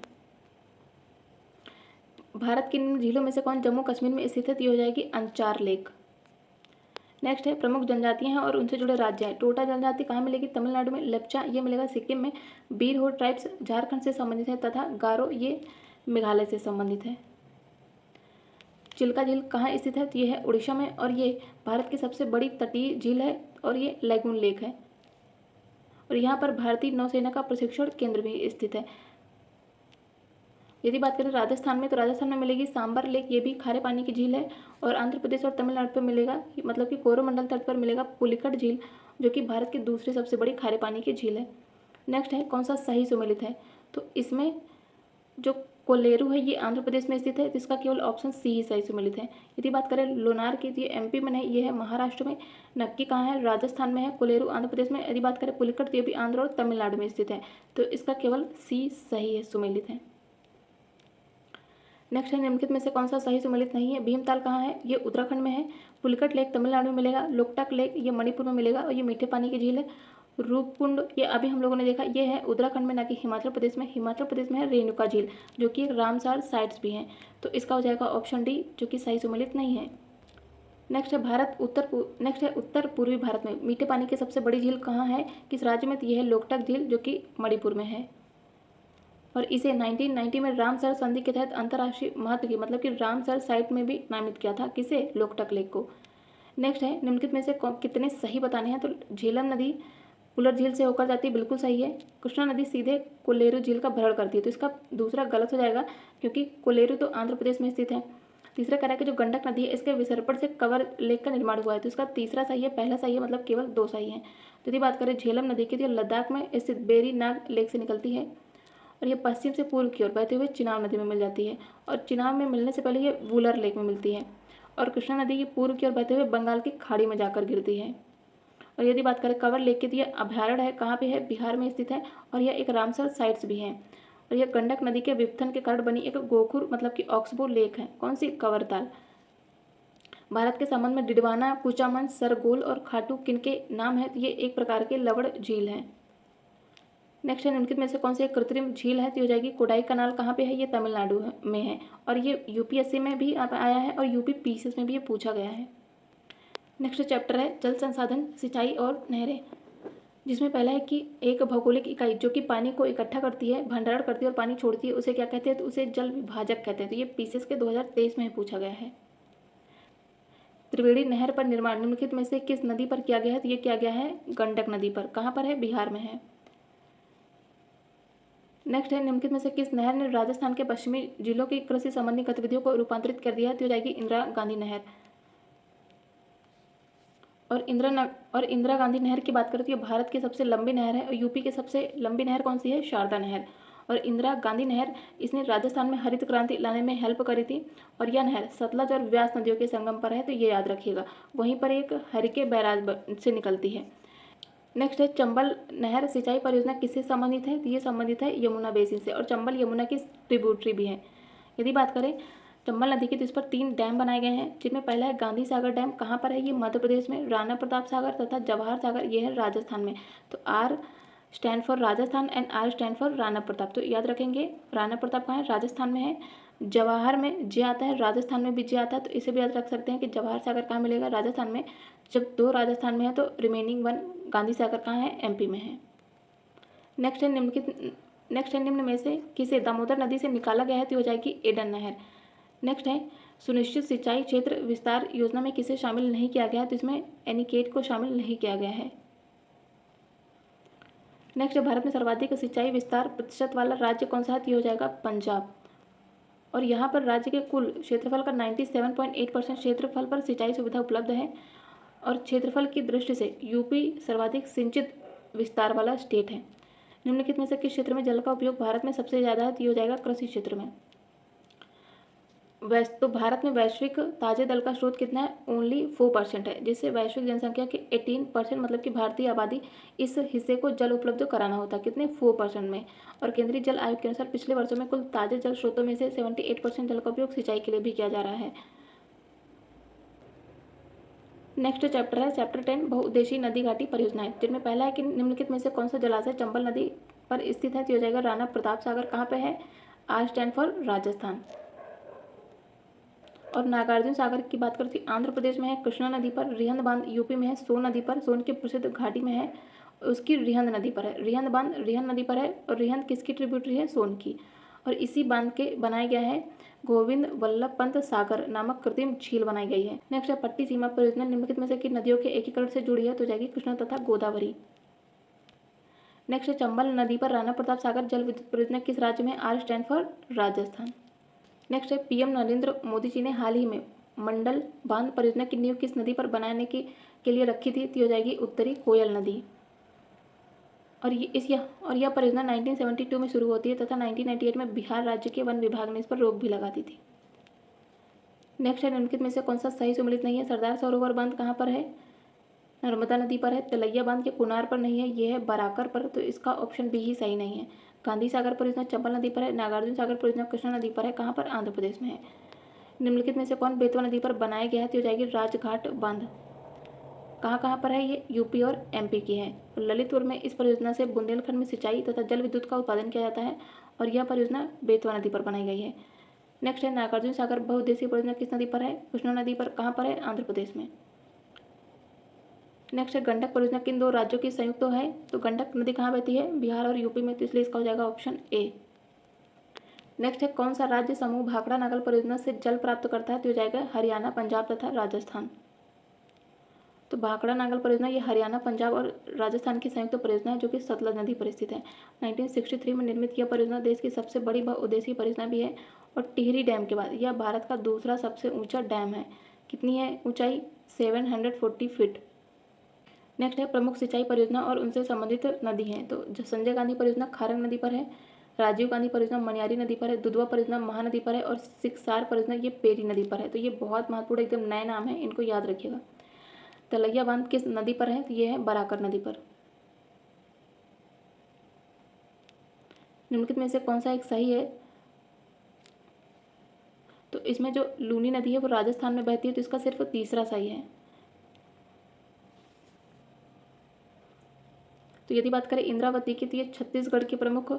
भारत की निम्न झीलों में से कौन जम्मू कश्मीर में स्थित है? ये हो जाएगी अंचार लेक। नेक्स्ट है, प्रमुख जनजातियां हैं और उनसे जुड़े राज्य हैं। टोटा जनजाति कहाँ मिलेगी? तमिलनाडु में। लेप्चा ये मिलेगा सिक्किम में। बीरहो ट्राइब्स झारखंड से संबंधित है, तथा गारो ये मेघालय से संबंधित है। चिल्का झील कहाँ स्थित है? तो ये है उड़ीसा में और ये भारत की सबसे बड़ी तटीय झील है और ये लैगून लेक है। और यहाँ पर भारतीय नौसेना का प्रशिक्षण केंद्र भी स्थित है। यदि बात करें राजस्थान में, तो राजस्थान में मिलेगी सांबर लेक, ये भी खारे पानी की झील है। और आंध्र प्रदेश और तमिलनाडु पर मिलेगा, मतलब कि कोरोमंडल तट पर मिलेगा पुलिकट झील, जो कि भारत की दूसरी सबसे बड़ी खारे पानी की झील है। नेक्स्ट है, कौन सा सही सुमेलित है? तो इसमें जो कोलेरू है ये आंध्र प्रदेश में स्थित है, जिसका केवल ऑप्शन सी ही सही सुमेलित है। यदि बात करें लोनार की, तो ये एमपी में नहीं, ये है महाराष्ट्र में। नक्की कहाँ है? राजस्थान में है। कोलेरू आंध्र प्रदेश में। यदि बात करें पुलिकट, तो ये भी आंध्र और तमिलनाडु में स्थित है, तो इसका केवल सी सही है, सुमेलित है। नेक्स्ट है, निम्नलिखित में से कौन सा सही सुमेलित नहीं है? भीमताल कहाँ है? ये उत्तराखंड में है। पुलिकट लेक तमिलनाडु में मिलेगा। लोकटक लेक ये मणिपुर में मिलेगा और ये मीठे पानी की झील है। रूपकुंड ये अभी हम लोगों ने देखा, ये है उत्तराखंड में, ना कि हिमाचल प्रदेश में। हिमाचल प्रदेश में है रेणुका झील, जो कि एक रामसार साइट्स भी हैं, तो इसका हो जाएगा ऑप्शन डी, जो कि सही सुमेलित नहीं है। नेक्स्ट है, उत्तर पूर्वी भारत में मीठे पानी की सबसे बड़ी झील कहाँ है? किस राज्य में? तो यह है लोकटक झील, जो कि मणिपुर में है। और इसे 1990 में रामसर संधि के तहत अंतर्राष्ट्रीय महत्व की, मतलब कि रामसर साइट में भी नामित किया था। किसे? लोकटक लेक को। नेक्स्ट है, निम्नलिखित में से कितने सही बताने हैं? तो झेलम नदी वुलर झील से होकर जाती है, बिल्कुल सही है। कृष्णा नदी सीधे कोलेरू झील का भरण करती है, तो इसका दूसरा गलत हो जाएगा, क्योंकि कोलेरू तो आंध्र प्रदेश में स्थित है। तीसरा कह रहा है कि जो गंडक नदी है इसके विसर्पण से कवर लेक का निर्माण हुआ है, तो इसका तीसरा सही है। पहला सही है, मतलब केवल दो सही है। तो यदि बात करें झेलम नदी की, तो लद्दाख में स्थित बेरी नाग लेक से निकलती है और ये पश्चिम से पूर्व की ओर बहते हुए चिनाब नदी में मिल जाती है। और चिनाब में मिलने से पहले ये वुलर लेक में मिलती है। और कृष्णा नदी ये पूर्व की ओर बहते हुए बंगाल की खाड़ी में जाकर गिरती है। और यदि बात करें कवर लेक की, तो यह अभ्यारण्य है। कहाँ पे है? बिहार में स्थित है और यह एक रामसर साइट्स भी है। और यह गंडक नदी के विपथन के कारण बनी एक गोखुर, मतलब कि ऑक्सबो लेक है। कौन सी? कवरताल। भारत के संबंध में डिडवाना, कुचामन, सरगोल और खाटू किनके नाम है? तो ये एक प्रकार के लवण झील है। नेक्स्ट है, निम्नलिखित में से कौन सी एक कृत्रिम झील है? तो हो जाएगी कोडाई कनाल। कहाँ पे है? ये तमिलनाडु में है और ये यूपीएससी में भी आया है और यूपी पीसीएस में भी ये पूछा गया है। नेक्स्ट चैप्टर है जल संसाधन, सिंचाई और नहरें, जिसमें पहला है कि एक भौगोलिक इकाई जो कि पानी को इकट्ठा करती है, भंडारण करती है और पानी छोड़ती है, उसे क्या कहते हैं? तो उसे जल विभाजक कहते हैं। तो ये पीसीएस के 2023 में पूछा गया है। त्रिवेणी नहर पर निर्माण निम्नलिखित में से किस नदी पर किया गया है? तो ये किया गया है गंडक नदी पर। कहाँ पर है? बिहार में है। नेक्स्ट है, निम्नलिखित में से किस नहर ने राजस्थान के पश्चिमी जिलों की कृषि संबंधी गतिविधियों को रूपांतरित कर दिया है? तो हो जाएगी इंदिरा गांधी नहर। और इंदिरा गांधी नहर की बात करें तो ये भारत की सबसे लंबी नहर है। और यूपी की सबसे लंबी नहर कौन सी है? शारदा नहर। और इंदिरा गांधी नहर इसने राजस्थान में हरित क्रांति लाने में हेल्प करी थी। और यह नहर सतलज और व्यास नदियों के संगम पर है, तो ये याद रखिएगा। वहीं पर एक हरिके बैराज से निकलती है। नेक्स्ट है, चंबल नहर सिंचाई परियोजना किससे संबंधित है? तो ये संबंधित है यमुना बेसिन से, और चंबल यमुना की ट्रिब्यूटरी भी है। यदि बात करें चंबल नदी के, तो इस पर 3 डैम बनाए गए हैं, जिनमें पहला है गांधी सागर डैम। कहाँ पर है? ये मध्य प्रदेश में। राणा प्रताप सागर तथा जवाहर सागर ये है राजस्थान में। तो R stand for Rajasthan and R stand for Rana Pratap. तो याद रखेंगे, राणा प्रताप कहाँ है? राजस्थान में है। जवाहर में जे आता है, राजस्थान में भी जे आता है, तो इसे भी याद रख सकते हैं कि जवाहर सागर कहाँ मिलेगा? राजस्थान में। जब 2 राजस्थान में है तो रिमेनिंग 1 गांधी सागर कहाँ है? एमपी में है। नेक्स्ट है, निम्न में से किसे दामोदर नदी से निकाला गया है? तो हो जाएगी एडन नहर। नेक्स्ट है, सुनिश्चित सिंचाई क्षेत्र विस्तार योजना में किसे शामिल नहीं किया गया? तो इसमें एनीकेट को शामिल नहीं किया गया है। नेक्स्ट है, भारत में सर्वाधिक सिंचाई विस्तार प्रतिशत वाला राज्य कौन सा है? तो हो जाएगा पंजाब। और यहाँ पर राज्य के कुल क्षेत्रफल का 97.8% क्षेत्रफल पर सिंचाई सुविधा उपलब्ध है। और क्षेत्रफल की दृष्टि से यूपी सर्वाधिक सिंचित विस्तार वाला स्टेट है। निम्नलिखित में से किस क्षेत्र में जल का उपयोग भारत में सबसे ज़्यादा है? तो हो जाएगा कृषि क्षेत्र में। तो भारत में वैश्विक ताजे जल का स्रोत कितना है? ओनली 4% है, जिससे वैश्विक जनसंख्या के 18% मतलब कि भारतीय आबादी इस हिस्से को जल उपलब्ध कराना होता है। कितने? 4% में। और केंद्रीय जल आयोग के अनुसार पिछले वर्षों में कुल ताजे जल स्रोतों में से 78% जल का उपयोग सिंचाई के लिए भी किया जा रहा है। नेक्स्ट चैप्टर है चैप्टर 10 बहुउद्देशीय नदी घाटी परियोजनाएं, जिनमें पहला है कि निम्नलिखित में से कौन सा जलाशय चंबल नदी पर स्थित है? तो हो जाएगा राणा प्रताप सागर। कहाँ पे है? R stand for Rajasthan. और नागार्जुन सागर की बात करती आंध्र प्रदेश में है, कृष्णा नदी पर। रिहंद बांध यूपी में है, सोन नदी पर, सोन की प्रसिद्ध घाटी में है, उसकी रिहंद नदी पर है। रिहंद बांध रिहंद नदी पर है, और रिहंद किसकी ट्रिब्यूटरी है? सोन की। और इसी बांध के बनाया गया है गोविंद वल्लभ पंत सागर नामक कृत्रिम झील बनाई गई है। नेक्स्ट है, पट्टी सीमा परियोजना निम्नलिखित में से किन नदियों के एकीकरण से जुड़ी है? तो जाएगी कृष्णा तथा गोदावरी। नेक्स्ट है, चंबल नदी पर राणा प्रताप सागर जल विद्युत परियोजना किस राज्य में? R stand for Rajasthan. Next है, पीएम नरेंद्र मोदी जी ने हाल ही में मंडल बांध परियोजना की नींव किस नदी पर बनाने के लिए रखी थी? तो हो जाएगी उत्तरी कोयल नदी। और यह परियोजना 1972 में शुरू होती है तथा 1998 में बिहार राज्य के वन विभाग ने इस पर रोक भी लगा दी थी। नेक्स्ट है, निम्नलिखित में से कौन सा सही सुमेलित नहीं है? सरदार सरोवर बांध कहाँ पर है? नर्मदा नदी पर है। तलैया बांध के कुनार पर नहीं है, ये है बराकर पर, तो इसका ऑप्शन बी ही सही नहीं है। गांधी सागर परियोजना चंबल नदी पर है। नागार्जुन सागर परियोजना कृष्णा नदी पर है। कहाँ पर? आंध्र प्रदेश में है। निम्नलिखित में से कौन बेतवा नदी पर बनाया गया है? तो हो जाएगी राजघाट बांध। कहाँ कहाँ पर है? ये यूपी और एमपी की है। ललितपुर में इस परियोजना से बुंदेलखंड में सिंचाई तथा जल विद्युत का उत्पादन किया जाता है, और यह परियोजना बेतवा नदी पर बनाई गई है। नेक्स्ट है, नागार्जुन सागर बहुउद्देशीय परियोजना किस नदी पर है? कृष्णा नदी पर। कहाँ पर है? आंध्र प्रदेश में। नेक्स्ट है, गंडक परियोजना किन 2 राज्यों की संयुक्त है? तो गंडक नदी कहाँ बहती है? बिहार और यूपी में, तो इसलिए इसका हो जाएगा ऑप्शन ए। नेक्स्ट है, कौन सा राज्य समूह भाखड़ा नागल परियोजना से जल प्राप्त करता है? तो हो जाएगा हरियाणा, पंजाब तथा राजस्थान। तो भाखड़ा नागल परियोजना ये हरियाणा, पंजाब और राजस्थान की संयुक्त परियोजना है, जो कि सतलज नदी पर स्थित है। 1963 में निर्मित यह परियोजना देश की सबसे बड़ी बहुउद्देशीय परियोजना भी है, और टिहरी डैम के बाद यह भारत का दूसरा सबसे ऊंचा डैम है। कितनी है ऊंचाई? 740 फीट। नेक्स्ट है, प्रमुख सिंचाई परियोजना और उनसे संबंधित नदी हैं। तो संजय गांधी परियोजना खारंग नदी पर है। राजीव गांधी परियोजना मनियारी नदी पर है। दुधवा परियोजना महानदी पर है। और सिकसार परियोजना ये पेरी नदी पर है। तो ये बहुत महत्वपूर्ण एकदम नए नाम है, इनको याद रखिएगा। तलैया बांध किस नदी पर है? तो ये है बराकर नदी पर। निम्नलिखित में से कौन सा एक सही है? तो इसमें जो लूनी नदी है वो राजस्थान में बहती है, तो इसका सिर्फ तीसरा सही है। तो यदि बात करें इंद्रावती की, तो ये छत्तीसगढ़ की प्रमुख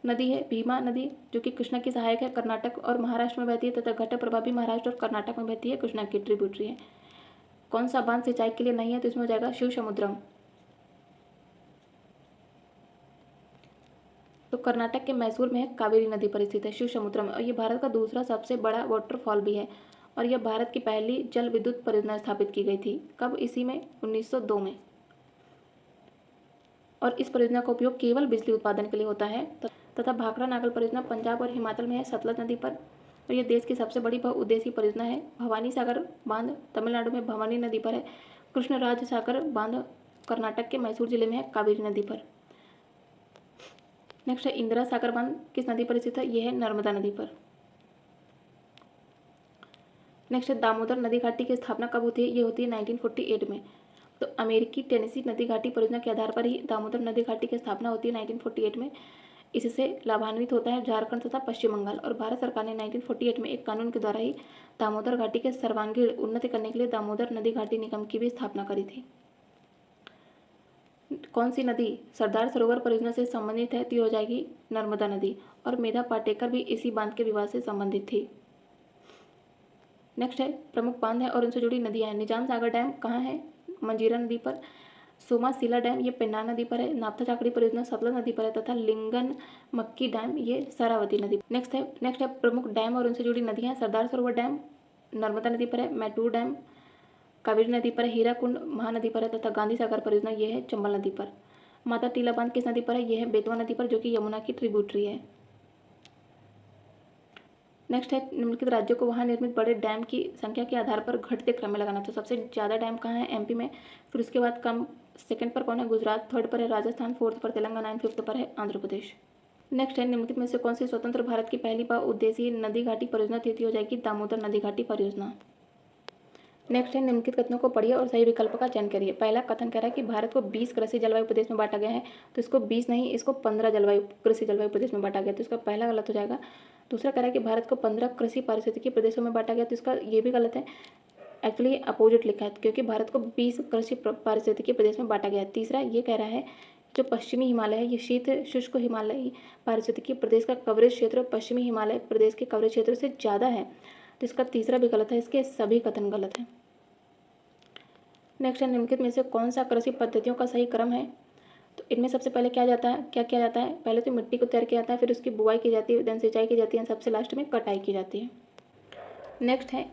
नदी है। भीमा नदी जो कि कृष्णा की सहायक है, कर्नाटक और महाराष्ट्र में बहती है, तथा घटप्रभा भी महाराष्ट्र और कर्नाटक में बहती है, कृष्णा की ट्रिब्यूटरी है। कौन सा बांध सिंचाई के लिए नहीं है? तो इसमें हो जाएगा शिव समुद्रम। तो कर्नाटक के मैसूर में है, कावेरी नदी पर स्थित है शिव समुद्रम, और ये भारत का दूसरा सबसे बड़ा वाटरफॉल भी है। और यह भारत की पहली जल विद्युत परियोजना स्थापित की गई थी। कब? इसी में 1902 में। और इस परियोजना का उपयोग केवल बिजली उत्पादन के लिए होता है। तथा भाखड़ा नागल परियोजना पंजाब और हिमाचल में है, सतलज नदी पर, और यह देश की सबसे बड़ी बहुउद्देशीय परियोजना है। भवानी सागर बांध तमिलनाडु में भवानी नदी पर है। कृष्णराज सागर बांध कर्नाटक के मैसूर जिले में है, कावेरी नदी पर। नेक्स्ट है इंदिरा सागर बांध किस नदी पर स्थित है? यह है नर्मदा नदी पर। नेक्स्ट है दामोदर नदी घाटी की स्थापना कब होती है? ये होती है 1948 में। तो अमेरिकी टेनेसी नदी घाटी परियोजना के आधार पर ही दामोदर नदी घाटी की स्थापना होती है 1948 में। इससे लाभान्वित होता है झारखंड तथा पश्चिम बंगाल, और भारत सरकार ने 1948 में एक कानून के द्वारा ही दामोदर घाटी के सर्वांगीण उन्नति करने के लिए दामोदर नदी घाटी निगम की भी स्थापना करी थी। कौन सी नदी सरदार सरोवर परियोजना से संबंधित है? तो ये हो जाएगी नर्मदा नदी, और मेधा पाटेकर भी इसी बांध के विवाद से संबंधित थी। नेक्स्ट है प्रमुख बांध है और उनसे जुड़ी नदियां हैं। निजाम सागर डैम कहाँ है? मंजीरा नदी पर। सोमासिला डैम ये पेन्नार नदी पर है। नाप्था चाकड़ी परियोजना सतलज नदी पर है, तथा लिंगन मक्की डैम ये शरावती नदी। नेक्स्ट है प्रमुख डैम और उनसे जुड़ी नदियां। सरदार सरोवर डैम नर्मदा नदी पर है। मैटूर डैम कावेरी नदी पर है। हीराकुंड महानदी पर है, तथा गांधी सागर परियोजना ये है चंबल नदी पर। माता टीला बांध किस नदी पर है? यह है बेतवा नदी पर, जो कि यमुना की ट्रिब्यूटरी है। नेक्स्ट है निम्नलिखित राज्यों को वहां निर्मित बड़े डैम की संख्या के आधार पर घटते क्रम में लगाना। तो सबसे ज़्यादा डैम कहाँ है? एमपी में। फिर उसके बाद कम सेकंड पर कौन है? गुजरात। थर्ड पर है राजस्थान। फोर्थ पर तेलंगाना एंड फिफ्थ पर है आंध्र प्रदेश। नेक्स्ट है निम्नलिखित में से कौन सी स्वतंत्र भारत की पहली बहुउद्देशीय नदी घाटी परियोजना थी? हो जाएगी दामोदर नदी घाटी परियोजना। नेक्स्ट है निम्नलिखित कथनों को पढ़िए और सही विकल्प का चयन करिए। पहला कथन कह रहा है कि भारत को 20 कृषि जलवायु प्रदेश में बांटा गया है, तो इसको 20 नहीं, इसको 15 कृषि जलवायु प्रदेश में बांटा गया, तो इसका पहला गलत हो जाएगा। दूसरा कह रहा है कि भारत को 15 कृषि पारिस्थितिकी प्रदेशों में बांटा गया, तो इसका ये भी गलत है। एक्चुअली अपोजिट लिखा है, क्योंकि भारत को 20 कृषि पारिस्थितिकी प्रदेश में बांटा गया है। तीसरा ये कह रहा है जो पश्चिमी हिमालय है ये शीत शुष्क हिमालयी पारिस्थितिकी प्रदेश का कवरेज क्षेत्र पश्चिमी हिमालय प्रदेश के कवरेज क्षेत्र से ज़्यादा है, तो इसका तीसरा भी गलत है। इसके सभी कथन गलत हैं। नेक्स्ट है निम्नलिखित में से कौन सा कृषि पद्धतियों का सही क्रम है? तो इनमें सबसे पहले क्या किया जाता है? पहले तो मिट्टी को तैयार किया जाता है, फिर उसकी बुआई की जाती है, देन सिंचाई की जाती है, सबसे लास्ट में कटाई की जाती है। नेक्स्ट है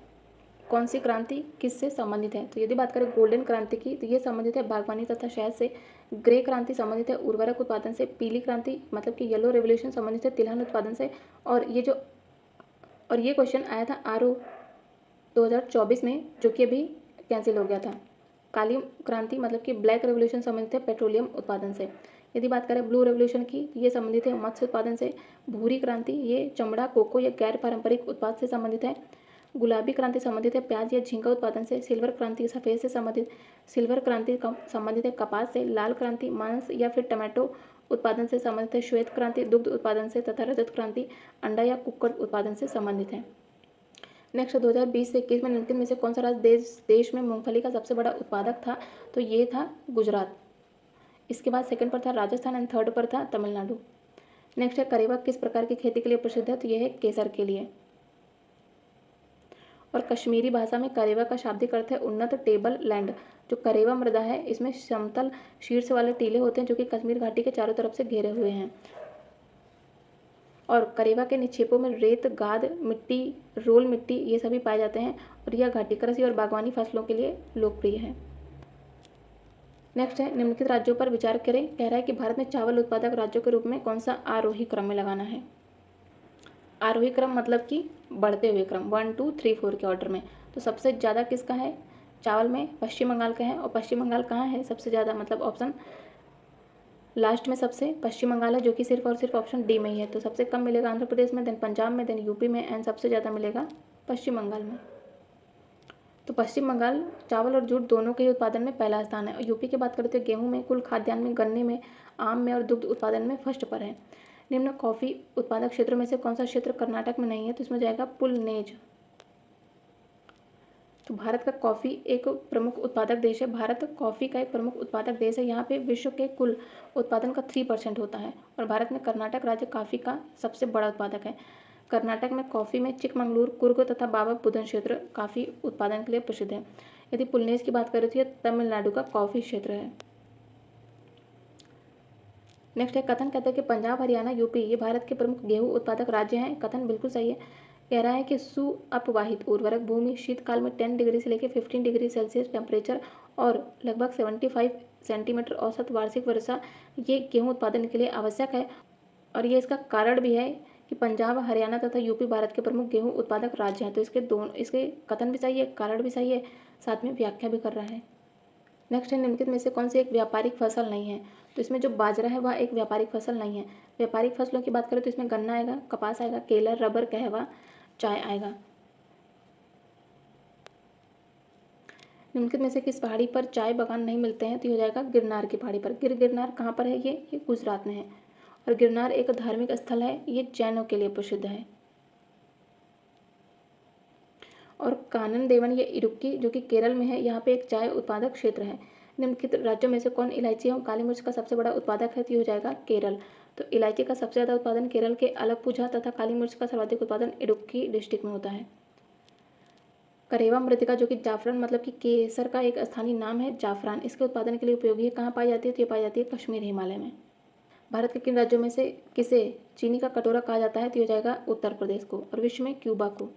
कौन सी क्रांति किससे संबंधित है? तो यदि बात करें गोल्डन क्रांति की, तो ये संबंधित है बागवानी तथा शहद से। ग्रे क्रांति संबंधित है उर्वरक उत्पादन से। पीली क्रांति मतलब कि येलो रेवोल्यूशन संबंधित है तिलहन उत्पादन से। और ये क्वेश्चन आया था आरओ 2024 में, जो कि अभी कैंसिल हो गया था। काली क्रांति मतलब कि ब्लैक रेवोल्यूशन संबंधित है पेट्रोलियम उत्पादन से। यदि बात करें ब्लू रेवोल्यूशन की, तो ये संबंधित है मत्स्य उत्पादन से। भूरी क्रांति ये चमड़ा, कोको या गैर पारंपरिक उत्पाद से संबंधित है। गुलाबी क्रांति संबंधित है प्याज या झींगा उत्पादन से। सिल्वर क्रांति सफ़ेद से संबंधित। सिल्वर क्रांति संबंधित है कपास से। लाल क्रांति मांस या फिर टमाटो उत्पादन से संबंधित है। श्वेत क्रांति दुग्ध उत्पादन से, तथा रजत क्रांति अंडा या कुक्कुट उत्पादन से संबंधित है। नेक्स्ट 2020 से 21 में निम्नलिखित में से कौन सा राज्य देश में मूंगफली का सबसे बड़ा उत्पादक था? तो ये था गुजरात। इसके बाद सेकंड पर था राजस्थान एंड थर्ड पर था तमिलनाडु। नेक्स्ट है करेवा किस प्रकार की खेती के लिए प्रसिद्ध है? तो यह है केसर के लिए। और कश्मीरी भाषा में करेवा का शाब्दिक अर्थ है उन्नत टेबल लैंड। जो करेवा मृदा है इसमें समतल शीर्ष वाले टीले होते हैं, जो कि कश्मीर घाटी के चारों तरफ से घेरे हुए हैं। और करेवा के निक्षेपों में रेत, गाद मिट्टी, रोल मिट्टी ये सभी पाए जाते हैं, और यह घाटी कृषि और बागवानी फसलों के लिए लोकप्रिय है। नेक्स्ट है निम्नलिखित राज्यों पर विचार करें। कह रहा है कि भारत में चावल उत्पादक राज्यों के रूप में कौन सा आरोही क्रम में लगाना है? आरोही क्रम मतलब कि बढ़ते हुए क्रम 1 2 3 4 के ऑर्डर में। तो सबसे ज़्यादा किसका है चावल में? पश्चिम बंगाल का है। और पश्चिम बंगाल कहाँ है सबसे ज़्यादा? मतलब ऑप्शन लास्ट में सबसे पश्चिम बंगाल है, जो कि सिर्फ और सिर्फ ऑप्शन डी में ही है। तो सबसे कम मिलेगा आंध्र प्रदेश में, देन पंजाब में, देन यूपी में, एंड सबसे ज़्यादा मिलेगा पश्चिम बंगाल में। तो पश्चिम बंगाल चावल और जूट दोनों के ही उत्पादन में पहला स्थान है। और यूपी की बात करें तो गेहूं में, कुल खाद्यान्न में, गन्ने में, आम में और दुग्ध उत्पादन में फर्स्ट पर है। निम्न कॉफ़ी उत्पादक क्षेत्रों में से कौन सा क्षेत्र कर्नाटक में नहीं है? तो इसमें जाएगा पुलनेज। तो भारत का कॉफ़ी एक प्रमुख उत्पादक देश है। भारत कॉफ़ी का एक प्रमुख उत्पादक देश है। यहाँ पे विश्व के कुल उत्पादन का 3% होता है। और भारत में कर्नाटक राज्य कॉफ़ी का सबसे बड़ा उत्पादक है। कर्नाटक में कॉफ़ी में चिकमंगलूर, कुर्ग तथा बाबा बुदन क्षेत्र काफ़ी उत्पादन के लिए प्रसिद्ध है। यदि पुलनेज की बात करें तो यह तमिलनाडु का कॉफ़ी क्षेत्र है। नेक्स्ट है कथन कहता है कि पंजाब, हरियाणा, यूपी ये भारत के प्रमुख गेहूं उत्पादक राज्य हैं। कथन बिल्कुल सही है। कह रहा है कि सुअपवाहित उर्वरक भूमि शीतकाल में 10 डिग्री से लेकर 15 डिग्री सेल्सियस टेम्परेचर और लगभग 75 सेंटीमीटर औसत वार्षिक वर्षा ये गेहूं उत्पादन के लिए आवश्यक है। और ये इसका कारण भी है कि पंजाब, हरियाणा तथा यूपी भारत के प्रमुख गेहूं उत्पादक राज्य हैं। तो इसके कथन भी सही है, कारण भी सही है, साथ में व्याख्या भी कर रहा है। नेक्स्ट है, निम्नलिखित में से कौन सी एक व्यापारिक फसल नहीं है? तो इसमें जो बाजरा है वह एक व्यापारिक फसल नहीं है। व्यापारिक फसलों की बात करें तो इसमें गन्ना आएगा, कपास आएगा, केला, रबर, कहवा, चाय आएगा। निम्नलिखित में से किस पहाड़ी पर चाय बागान नहीं मिलते हैं? तो ये हो जाएगा गिरनार की पहाड़ी पर। गिरनार कहाँ पर है? ये गुजरात में है। और गिरनार एक धार्मिक स्थल है, ये जैनों के लिए प्रसिद्ध है। और कानन देवन ये इडुक्की जो कि केरल में है, यहाँ पे एक चाय उत्पादक क्षेत्र है। निम्नलिखित राज्यों में से कौन इलायची एवं काली मिर्च का सबसे बड़ा उत्पादक है? तो ये हो जाएगा केरल। तो इलायची का सबसे ज़्यादा उत्पादन केरल के अलपुझा तथा काली मिर्च का सर्वाधिक उत्पादन इडुक्की डिस्ट्रिक्ट में होता है। करेवा मृतिका जो कि जाफरान मतलब कि केसर का एक स्थानीय नाम है, जाफरान इसके उत्पादन के लिए उपयोगी है। कहाँ पाई जाती है? तो ये पाई जाती है कश्मीर, हिमालय में। भारत के किन राज्यों में से किसे चीनी का कटोरा कहा जाता है? तो ये हो जाएगा उत्तर प्रदेश को, और विश्व में क्यूबा को।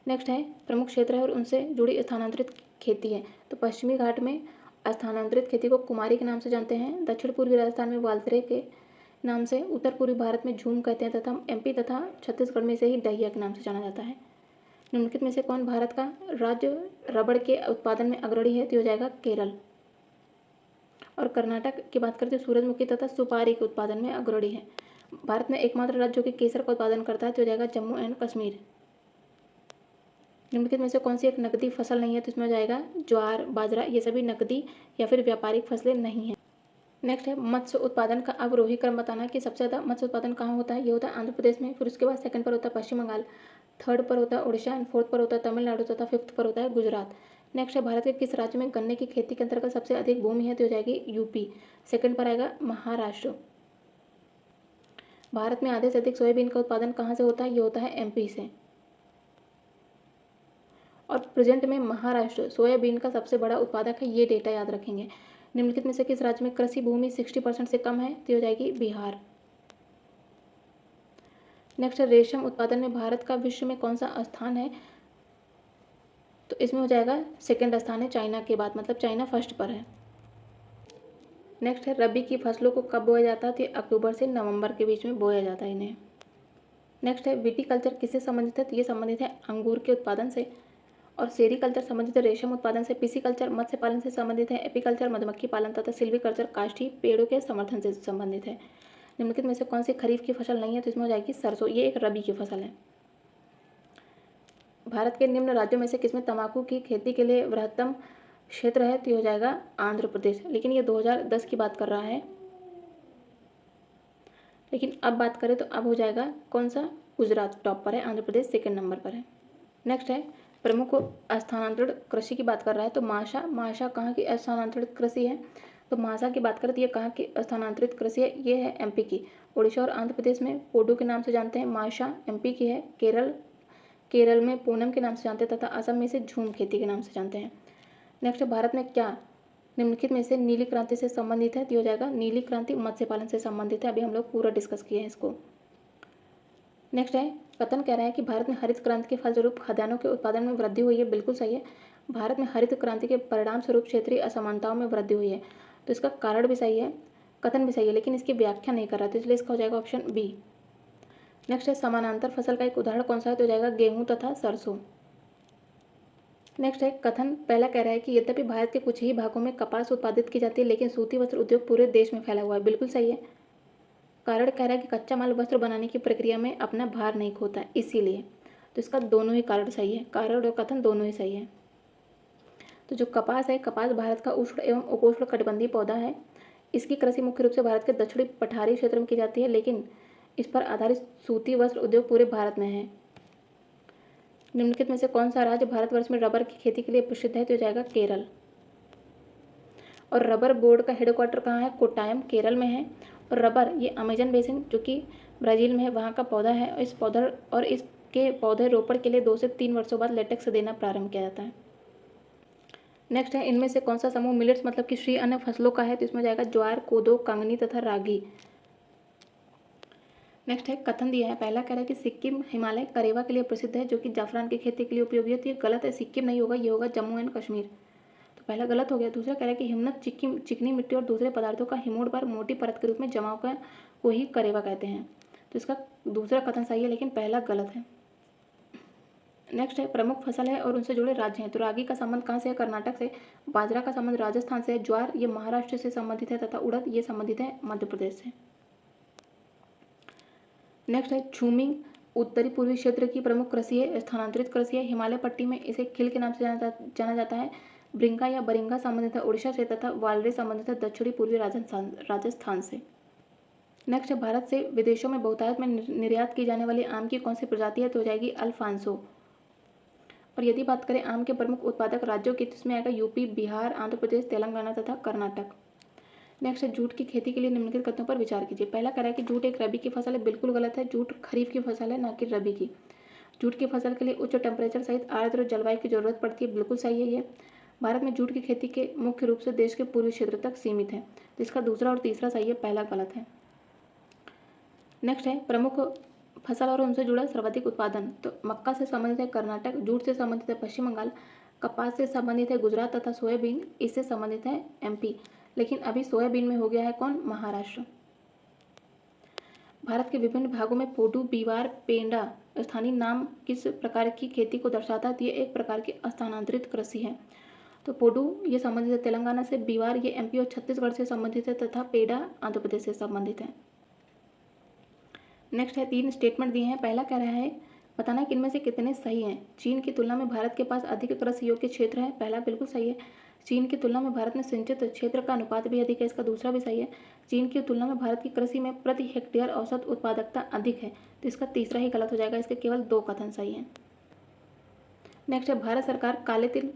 नेक्स्ट है, प्रमुख क्षेत्र है और उनसे जुड़ी स्थानांतरित खेती है। तो पश्चिमी घाट में स्थानांतरित खेती को कुमारी के नाम से जानते हैं, दक्षिण पूर्वी राजस्थान में वालतरे के नाम से, उत्तर पूर्वी भारत में झूम कहते हैं तथा एमपी तथा छत्तीसगढ़ में से ही डहिया के नाम से जाना जाता है। निम्नलिखित में से कौन भारत का राज्य रबड़ के उत्पादन में अग्रणी है? तो हो जाएगा केरल। और कर्नाटक की बात करते हैं सूरजमुखी तथा सुपारी के उत्पादन में अग्रणी है। भारत में एकमात्र राज्य जो कि केसर का उत्पादन करता है तो हो जाएगा जम्मू एंड कश्मीर। निम्नलिखित में से कौन सी एक नकदी फसल नहीं है? तो इसमें हो जाएगा ज्वार, बाजरा, ये सभी नकदी या फिर व्यापारिक फसलें नहीं हैं। नेक्स्ट है, मत्स्य उत्पादन का अवरोही क्रम बताना कि सबसे ज़्यादा मत्स्य उत्पादन कहाँ होता है? ये होता है आंध्र प्रदेश में, फिर उसके बाद सेकंड पर होता है पश्चिम बंगाल, थर्ड पर होता है उड़ीसा एंड फोर्थ पर होता है तमिलनाडु तथा फिफ्थ पर होता है गुजरात। नेक्स्ट है, भारत के किस राज्य में गन्ने की खेती के अंतर्गत सबसे अधिक भूमि है? तो हो जाएगी यूपी। सेकंड पर आएगा महाराष्ट्र। भारत में आधे से अधिक सोयाबीन का उत्पादन कहाँ से होता है? ये होता है एमपी से। और प्रेजेंट में महाराष्ट्र सोयाबीन का सबसे बड़ा उत्पादक है, ये डेटा याद रखेंगे। निम्नलिखित में से किस राज्य में कृषि भूमि 60% से कम है? तो हो जाएगी बिहार। नेक्स्ट है, रेशम उत्पादन में भारत का विश्व में कौन सा स्थान है? तो इसमें हो जाएगा सेकंड स्थान है चाइना के बाद, मतलब चाइना फर्स्ट पर है। नेक्स्ट है, रबी की फसलों को कब बोया जाता है? तो अक्टूबर से नवंबर के बीच में बोया जाता है इन्हें। नेक्स्ट है, विटीकल्चर किससे संबंधित है? तो ये संबंधित है अंगूर के उत्पादन से। और सेरीकल्चर संबंधित है रेशम उत्पादन से। पिसीकल्चर मत्स्य पालन से संबंधित है। एपीकल्चर मधुमक्खी पालन तथा सिल्वीकल्चर काष्ठी पेड़ों के समर्थन से संबंधित है। निम्नलिखित में से कौन सी खरीफ की फसल नहीं है? तो इसमें हो जाएगी सरसों, ये एक रबी की फसल है। भारत के निम्न राज्यों में से किसमें तंबाकू की खेती के लिए बृहत्तम क्षेत्र है? तो ये हो जाएगा आंध्र प्रदेश, लेकिन ये 2010 की बात कर रहा है। लेकिन अब बात करें तो अब हो जाएगा कौन सा? गुजरात टॉप पर है, आंध्र प्रदेश सेकंड नंबर पर है। नेक्स्ट है, प्रमुख स्थानांतरित कृषि की बात कर रहा है तो माशा कहाँ की स्थानांतरित कृषि है? तो माशा की बात करें तो ये कहाँ की स्थानांतरित कृषि है? ये है एमपी की। उड़ीसा और आंध्र प्रदेश में पोडू के नाम से जानते हैं, माशा एमपी की है। केरल में पूनम के नाम से जानते हैं तथा असम में इसे झूम खेती के नाम से जानते हैं। नेक्स्ट, भारत में क्या निम्नलिखित में से नीली क्रांति से संबंधित है? तो हो जाएगा नीली क्रांति मत्स्य पालन से संबंधित है। अभी हम लोग पूरा डिस्कस किए हैं इसको। नेक्स्ट है, कथन कह रहा है कि भारत में हरित क्रांति के फलस्वरूप खाद्यान्नों के उत्पादन में वृद्धि हुई है। बिल्कुल सही है। भारत में हरित क्रांति के परिणाम स्वरूप क्षेत्रीय असमानताओं में वृद्धि हुई है। तो इसका कारण भी सही है, कथन भी सही है, लेकिन इसकी व्याख्या नहीं कर रहा था, इसलिए इसका हो जाएगा ऑप्शन बी। नेक्स्ट है, समानांतर फसल का एक उदाहरण कौन सा है? तो हो जाएगा गेहूं तथा सरसों। नेक्स्ट है, कथन पहला कह रहा है कि यद्यपि भारत के कुछ ही भागों में कपास उत्पादित की जाती है, लेकिन सूती वस्त्र उद्योग पूरे देश में फैला हुआ है। बिल्कुल सही है। कारण कह रहा है कि कच्चा माल वस्त्र बनाने की प्रक्रिया में अपना भार नहीं खोता है, इसीलिए। तो इसका दोनों ही कारण सही है, कारण और कथन दोनों ही सही है। तो जो कपास है, कपास भारत का उष्ण एवं उपोष्ण कटिबंधीय पौधा है। इसकी कृषि मुख्य रूप से भारत के दक्षिणी पठारी क्षेत्र में की जाती है, लेकिन इस पर आधारित सूती वस्त्र उद्योग पूरे भारत में है। निम्नलिखित में से कौन सा राज्य भारतवर्ष में रबर की खेती के लिए प्रसिद्ध है? तो हो जाएगा केरल। और रबर बोर्ड का हेडक्वार्टर कहाँ है? कोट्टायम, केरल में है। और रबर ये अमेजन बेसिन जो कि ब्राज़ील में है, वहाँ का पौधा है। इसके पौधे रोपण के लिए 2 से 3 वर्षों बाद लेटेक्स देना प्रारंभ किया जाता है। नेक्स्ट है, इनमें से कौन सा समूह मिलेट्स मतलब कि श्री अन्य फसलों का है? तो इसमें जाएगा ज्वार, कोदो, कंगनी तथा रागी। नेक्स्ट है कथन दिया है। पहला कह रहा है कि सिक्किम हिमालय करेवा के लिए प्रसिद्ध है जो कि जाफरान की खेती के लिए उपयोगी है। तो ये गलत है, सिक्किम नहीं होगा, ये होगा जम्मू एंड कश्मीर। तो पहला गलत हो गया। दूसरा कह रहा है कि हिमनद चिकनी मिट्टी और दूसरे पदार्थों का हिमोड़ पर मोटी परत के रूप में जमाव को ही करेवा कहते हैं। तो इसका दूसरा कथन सही है, लेकिन पहला गलत है। नेक्स्ट है प्रमुख फसल है और उनसे जुड़े राज्य हैं। तो रागी का संबंध कहाँ से है? कर्नाटक से। बाजरा का संबंध राजस्थान से है। ज्वार ये महाराष्ट्र से संबंधित है तथा उड़द ये संबंधित है मध्य प्रदेश से। नेक्स्ट है झूमिंग उत्तरी पूर्वी क्षेत्र की प्रमुख कृषि है, स्थानांतरित कृषि है। हिमालय पट्टी में इसे खिल के नाम से जाना जाता है। ब्रिंगा या बरिंगा संबंधित है उड़ीसा से तथा वालरे संबंधित है दक्षिणी पूर्वी राजस्थान से। नेक्स्ट है भारत से विदेशों में बहुतायत में निर्यात की जाने वाली आम की कौन सी प्रजाति है? तो हो जाएगी अल्फांसो। और यदि बात करें आम के प्रमुख उत्पादक राज्यों की, तो इसमें आएगा यूपी, बिहार, आंध्र प्रदेश, तेलंगाना तथा कर्नाटक। नेक्स्ट है जूट की खेती के लिए निम्नलिखित कथनों पर विचार कीजिए। पहला कह रहा है कि जूट एक रबी की फसल है, बिल्कुल गलत है। जूट खरीफ की फसल है, ना कि रबी की। जूट की फसल के लिए उच्च टेम्परेचर सहित आर्द्र जलवायु की जरूरत पड़ती है, बिल्कुल सही है ये। भारत में जूट की खेती के मुख्य रूप से देश के पूर्वी क्षेत्र तक सीमित है। जिसका दूसरा और तीसरा सही है, पहला गलत है। नेक्स्ट है प्रमुख फसल और उनसे जुड़ा सर्वाधिक उत्पादन। तो मक्का से संबंधित है कर्नाटक, जूट से संबंधित है पश्चिम बंगाल, कपास से संबंधित है गुजरात तथा सोयाबीन इससे संबंधित है एमपी। लेकिन अभी सोयाबीन में हो गया है कौन? महाराष्ट्र। भारत के विभिन्न भागों में पोडू, बीवार, पेंडा स्थानीय नाम किस प्रकार की खेती को दर्शाता है? तो ये एक प्रकार की स्थानांतरित कृषि है। तो पोडू ये संबंधित है तेलंगाना से, बीवार ये एमपी और छत्तीसगढ़ से संबंधित है तथा पेडा आंध्र प्रदेश से संबंधित है। नेक्स्ट है 3 स्टेटमेंट दिए हैं। पहला कह रहा है बताना कि इनमें से कितने सही हैं। चीन की तुलना में भारत के पास अधिक कृषि योग्य क्षेत्र है, पहला बिल्कुल सही है। चीन की तुलना में भारत में सिंचित क्षेत्र का अनुपात भी अधिक है, इसका दूसरा भी सही है। चीन की तुलना में भारत की कृषि में प्रति हेक्टेयर औसत उत्पादकता अधिक है, तो इसका तीसरा ही गलत हो जाएगा। इसके केवल 2 कथन सही हैं। नेक्स्ट है भारत सरकार काले तिल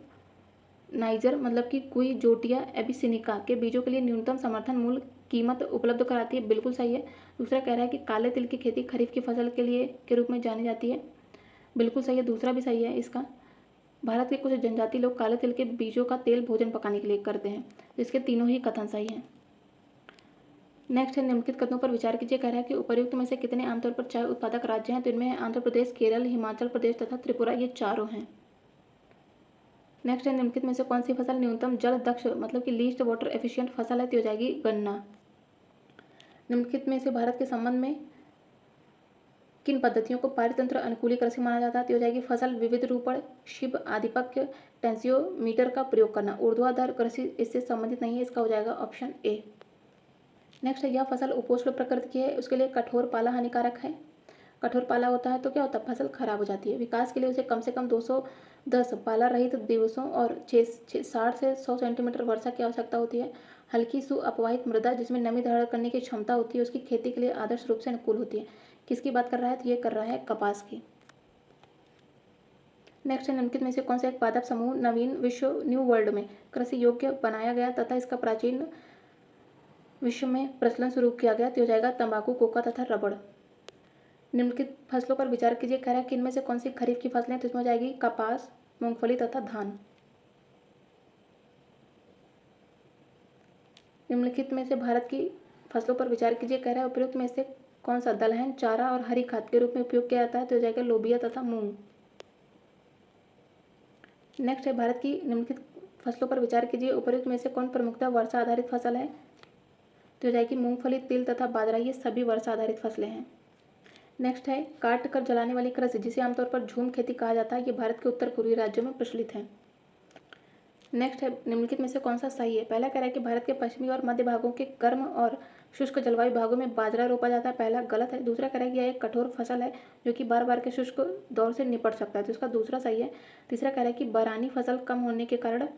नाइजर मतलब कि कुई जोटिया एबिसिनिका के बीजों के लिए न्यूनतम समर्थन मूल्य कीमत उपलब्ध कराती है, बिल्कुल सही है। दूसरा कह रहा है कि काले तिल की खेती खरीफ की फसल के लिए के रूप में जानी जाती है, बिल्कुल सही है। दूसरा भी सही है इसका। भारत के कुछ जनजातीय लोग काले तिल के बीजों का तेल भोजन पकाने के लिए करते हैं, तो इसके तीनों ही कथन सही हैं। नेक्स्ट है निम्नलिखित कथनों पर विचार कीजिए। कह रहा है कि उपर्युक्त में से कितने आमतौर पर चाय उत्पादक राज्य हैं? तो इनमें आंध्र प्रदेश, केरल, हिमाचल प्रदेश तथा त्रिपुरा, ये चारों हैं। नेक्स्ट है निम्नलिखित में से कौन सी फसल न्यूनतम जल दक्ष मतलब कि लीस्ट वाटर एफिशिएंट फसल है? तो हो जाएगी गन्ना। निम्नलिखित में से भारत के संबंध में किन पद्धतियों को पारितंत्र अनुकूली कृषि माना जाता है? तो हो जाएगी फसल विविध रूपण, शिव आधिपत्य, टेंसियोमीटर का प्रयोग करना। ऊर्ध्वाधर कृषि इससे संबंधित नहीं है, इसका हो जाएगा ऑप्शन ए। नेक्स्ट है यह फसल उपोष्ण प्रकृति की है, उसके लिए कठोर पाला हानिकारक है। कठोर पाला होता है तो क्या होता है? फसल खराब हो जाती है। विकास के लिए उसे कम से कम 210 पाला रहित दिवसों और 60 से 100 सेंटीमीटर वर्षा की आवश्यकता होती है। हल्की सु अपवाहित मृदा जिसमें नमी धारण करने की क्षमता होती है उसकी खेती के लिए आदर्श रूप से अनुकूल होती है। किसकी बात कर रहा है? तो ये कर रहा है कपास की। नेक्स्ट है निम्नलिखित में से कौन सा एक पादप समूह नवीन विश्व न्यू वर्ल्ड में कृषि योग्य बनाया गया तथा इसका प्राचीन विश्व में प्रचलन शुरू किया गया? तो हो जाएगा तंबाकू, कोका तथा रबड़। निम्नलिखित फसलों पर विचार कीजिए। कह रहा है कि इनमें से कौन सी खरीफ की फसलें हैं? तो इसमें हो जाएगी कपास, मूंगफली तथा धान। निम्नलिखित में से भारत की फसलों पर विचार कीजिए। कह रहा है उपयुक्त में से कौन सा दलहन, चारा और हरी खाद के रूप में उपयोग किया जाता है? तो हो जाएगा लोबिया तथा मूंग। नेक्स्ट है भारत की निम्नलिखित फसलों पर विचार कीजिए। उपयुक्त में से कौन प्रमुखतः वर्षा आधारित फसल है? तो हो जाएगी मूंगफली, तिल तथा बाजरा, ये सभी वर्षा आधारित फसलें हैं। नेक्स्ट है काट कर जलाने वाली कृषि जिसे आमतौर पर झूम खेती कहा जाता है, ये भारत के उत्तर पूर्वी राज्यों में प्रचलित है। नेक्स्ट है निम्नलिखित में से कौन सा सही है? पहला कह रहा है कि भारत के पश्चिमी और मध्य भागों के गर्म और शुष्क जलवायु भागों में बाजरा रोपा जाता है, पहला गलत है। दूसरा कह रहा है कि यह एक कठोर फसल है जो कि बार बार के शुष्क दौर से निपट सकता है, तो इसका दूसरा सही है। तीसरा कह रहा है कि बारानी फसल कम होने के कारण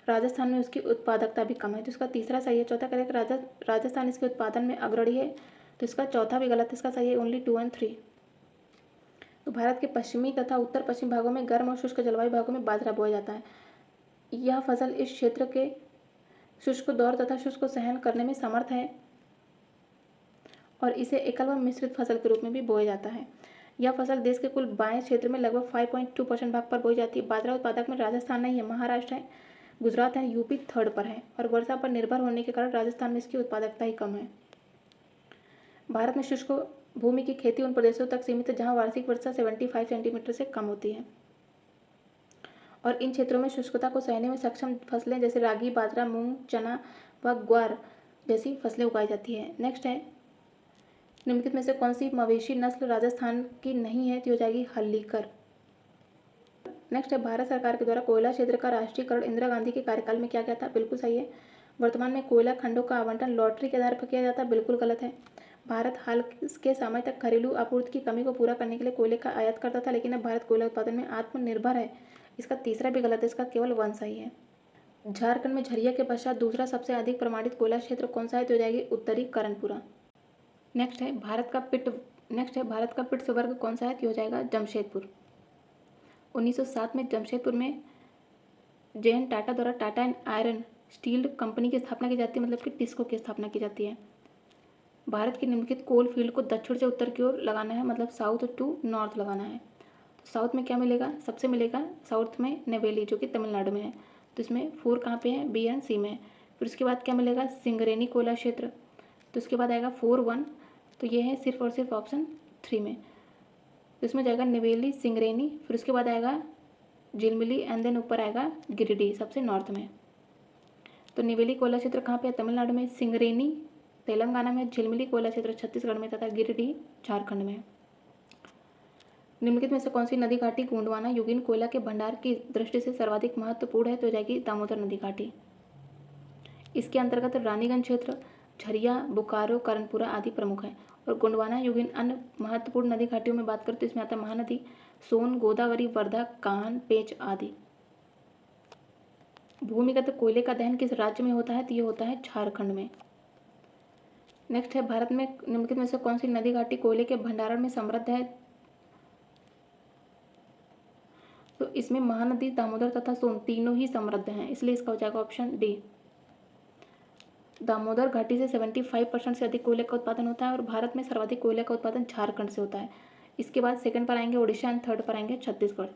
राजस्थान में उसकी उत्पादकता भी कम है, तो इसका तीसरा सही है। चौथा कह रहा है कि राजस्थान इसके उत्पादन में अग्रणी है, तो इसका चौथा भी गलत है, इसका सही है ओनली 2 और 3। तो भारत के पश्चिमी तथा उत्तर पश्चिम भागों में गर्म और शुष्क जलवायु भागों में बाजरा बोया जाता है। यह फसल इस क्षेत्र के शुष्क दौर तथा शुष्क को सहन करने में समर्थ है और इसे एकल व मिश्रित फसल के रूप में भी बोया जाता है। यह फसल देश के कुल बाएं क्षेत्र में लगभग 5.2% भाग पर बोई जाती है। बाजरा उत्पादक में राजस्थान नहीं है, महाराष्ट्र है, गुजरात है, यूपी थर्ड पर है और वर्षा पर निर्भर होने के कारण राजस्थान में इसकी उत्पादकता ही कम है। भारत में शुष्क भूमि की खेती उन प्रदेशों तक सीमित है जहां वार्षिक वर्षा 75 सेंटीमीटर से कम होती है और इन क्षेत्रों में शुष्कता को सहने में सक्षम फसलें जैसे रागी, बाजरा, मूंग, चना व ग्वार जैसी फसलें उगाई जाती है। नेक्स्ट है, निम्नलिखित में से कौन सी मवेशी नस्ल राजस्थान की नहीं है? तो हो जाएगी हल्लीकर। नेक्स्ट है, भारत सरकार के द्वारा कोयला क्षेत्र का राष्ट्रीयकरण इंदिरा गांधी के कार्यकाल में किया गया था। बिल्कुल सही है। वर्तमान में कोयला खंडों का आवंटन लॉटरी के आधार पर किया जाता है। बिल्कुल गलत है। भारत हाल के समय तक घरेलू आपूर्ति की कमी को पूरा करने के लिए कोयले का आयात करता था, लेकिन अब भारत कोयला उत्पादन में आत्मनिर्भर है। इसका तीसरा भी गलत है, इसका केवल 1 सही है। झारखंड में झरिया के पश्चात दूसरा सबसे अधिक प्रमाणित कोयला क्षेत्र कौन सा है? तो हो जाएगी उत्तरी करणपुरा। नेक्स्ट है, भारत का पिट्सबर्ग कौन सा है? तो हो जाएगा जमशेदपुर। 1907 में जमशेदपुर में जे.एन. टाटा द्वारा Tata and iron steel company की स्थापना की जाती है, मतलब कि टिस्को की स्थापना की जाती है। भारत के निम्नलिखित कोल फील्ड को दक्षिण से उत्तर की ओर लगाना है, मतलब साउथ टू नॉर्थ लगाना है। तो साउथ में क्या मिलेगा? सबसे मिलेगा साउथ में नेवेली, जो कि तमिलनाडु में है। तो इसमें 4 कहाँ पे है? बी एंड सी में। फिर उसके बाद क्या मिलेगा? सिंगरेनी कोयला क्षेत्र। तो उसके बाद आएगा 4-1, तो ये है सिर्फ और सिर्फ ऑप्शन 3 में। तो इसमें जाएगा निवेली, सिंगरेनी, फिर उसके बाद आएगा झिलमिली एंड देन ऊपर आएगा गिरिडीह सबसे नॉर्थ में। तो निवेली कोयला क्षेत्र कहाँ पे है? तमिलनाडु में। सिंगरेनी तेलंगाना में, झिलमिली कोयला क्षेत्र छत्तीसगढ़ में तथा गिरिडीह झारखंड में। निम्नलिखित में से कौन सी नदी घाटी गोंडवाना युगीन कोयला के भंडार की दृष्टि से सर्वाधिक महत्वपूर्ण है? तो हो जाएगी दामोदर नदी घाटी। इसके अंतर्गत रानीगंज क्षेत्र, झरिया, बोकारो, कर्णपुरा आदि प्रमुख हैं। और गोंडवाना युगीन अन्य महत्वपूर्ण नदी घाटियों में बात करते तो इसमें आता है महानदी, सोन, गोदावरी, वर्धा, काहन, पेंच आदि। भूमिगत कोयले का दहन किस राज्य में होता है? तो ये होता है झारखंड में। नेक्स्ट है, भारत में निम्नलिखित में से कौन सी नदी घाटी कोयले के भंडारण में समृद्ध है? तो इसमें महानदी, दामोदर तथा सोन तीनों ही समृद्ध हैं, इसलिए इसका हो जाएगा ऑप्शन डी। दामोदर घाटी से 75% से अधिक कोयले का उत्पादन होता है और भारत में सर्वाधिक कोयले का उत्पादन झारखंड से होता है। इसके बाद सेकंड पर आएंगे उड़ीसा एंड थर्ड पर आएंगे छत्तीसगढ़।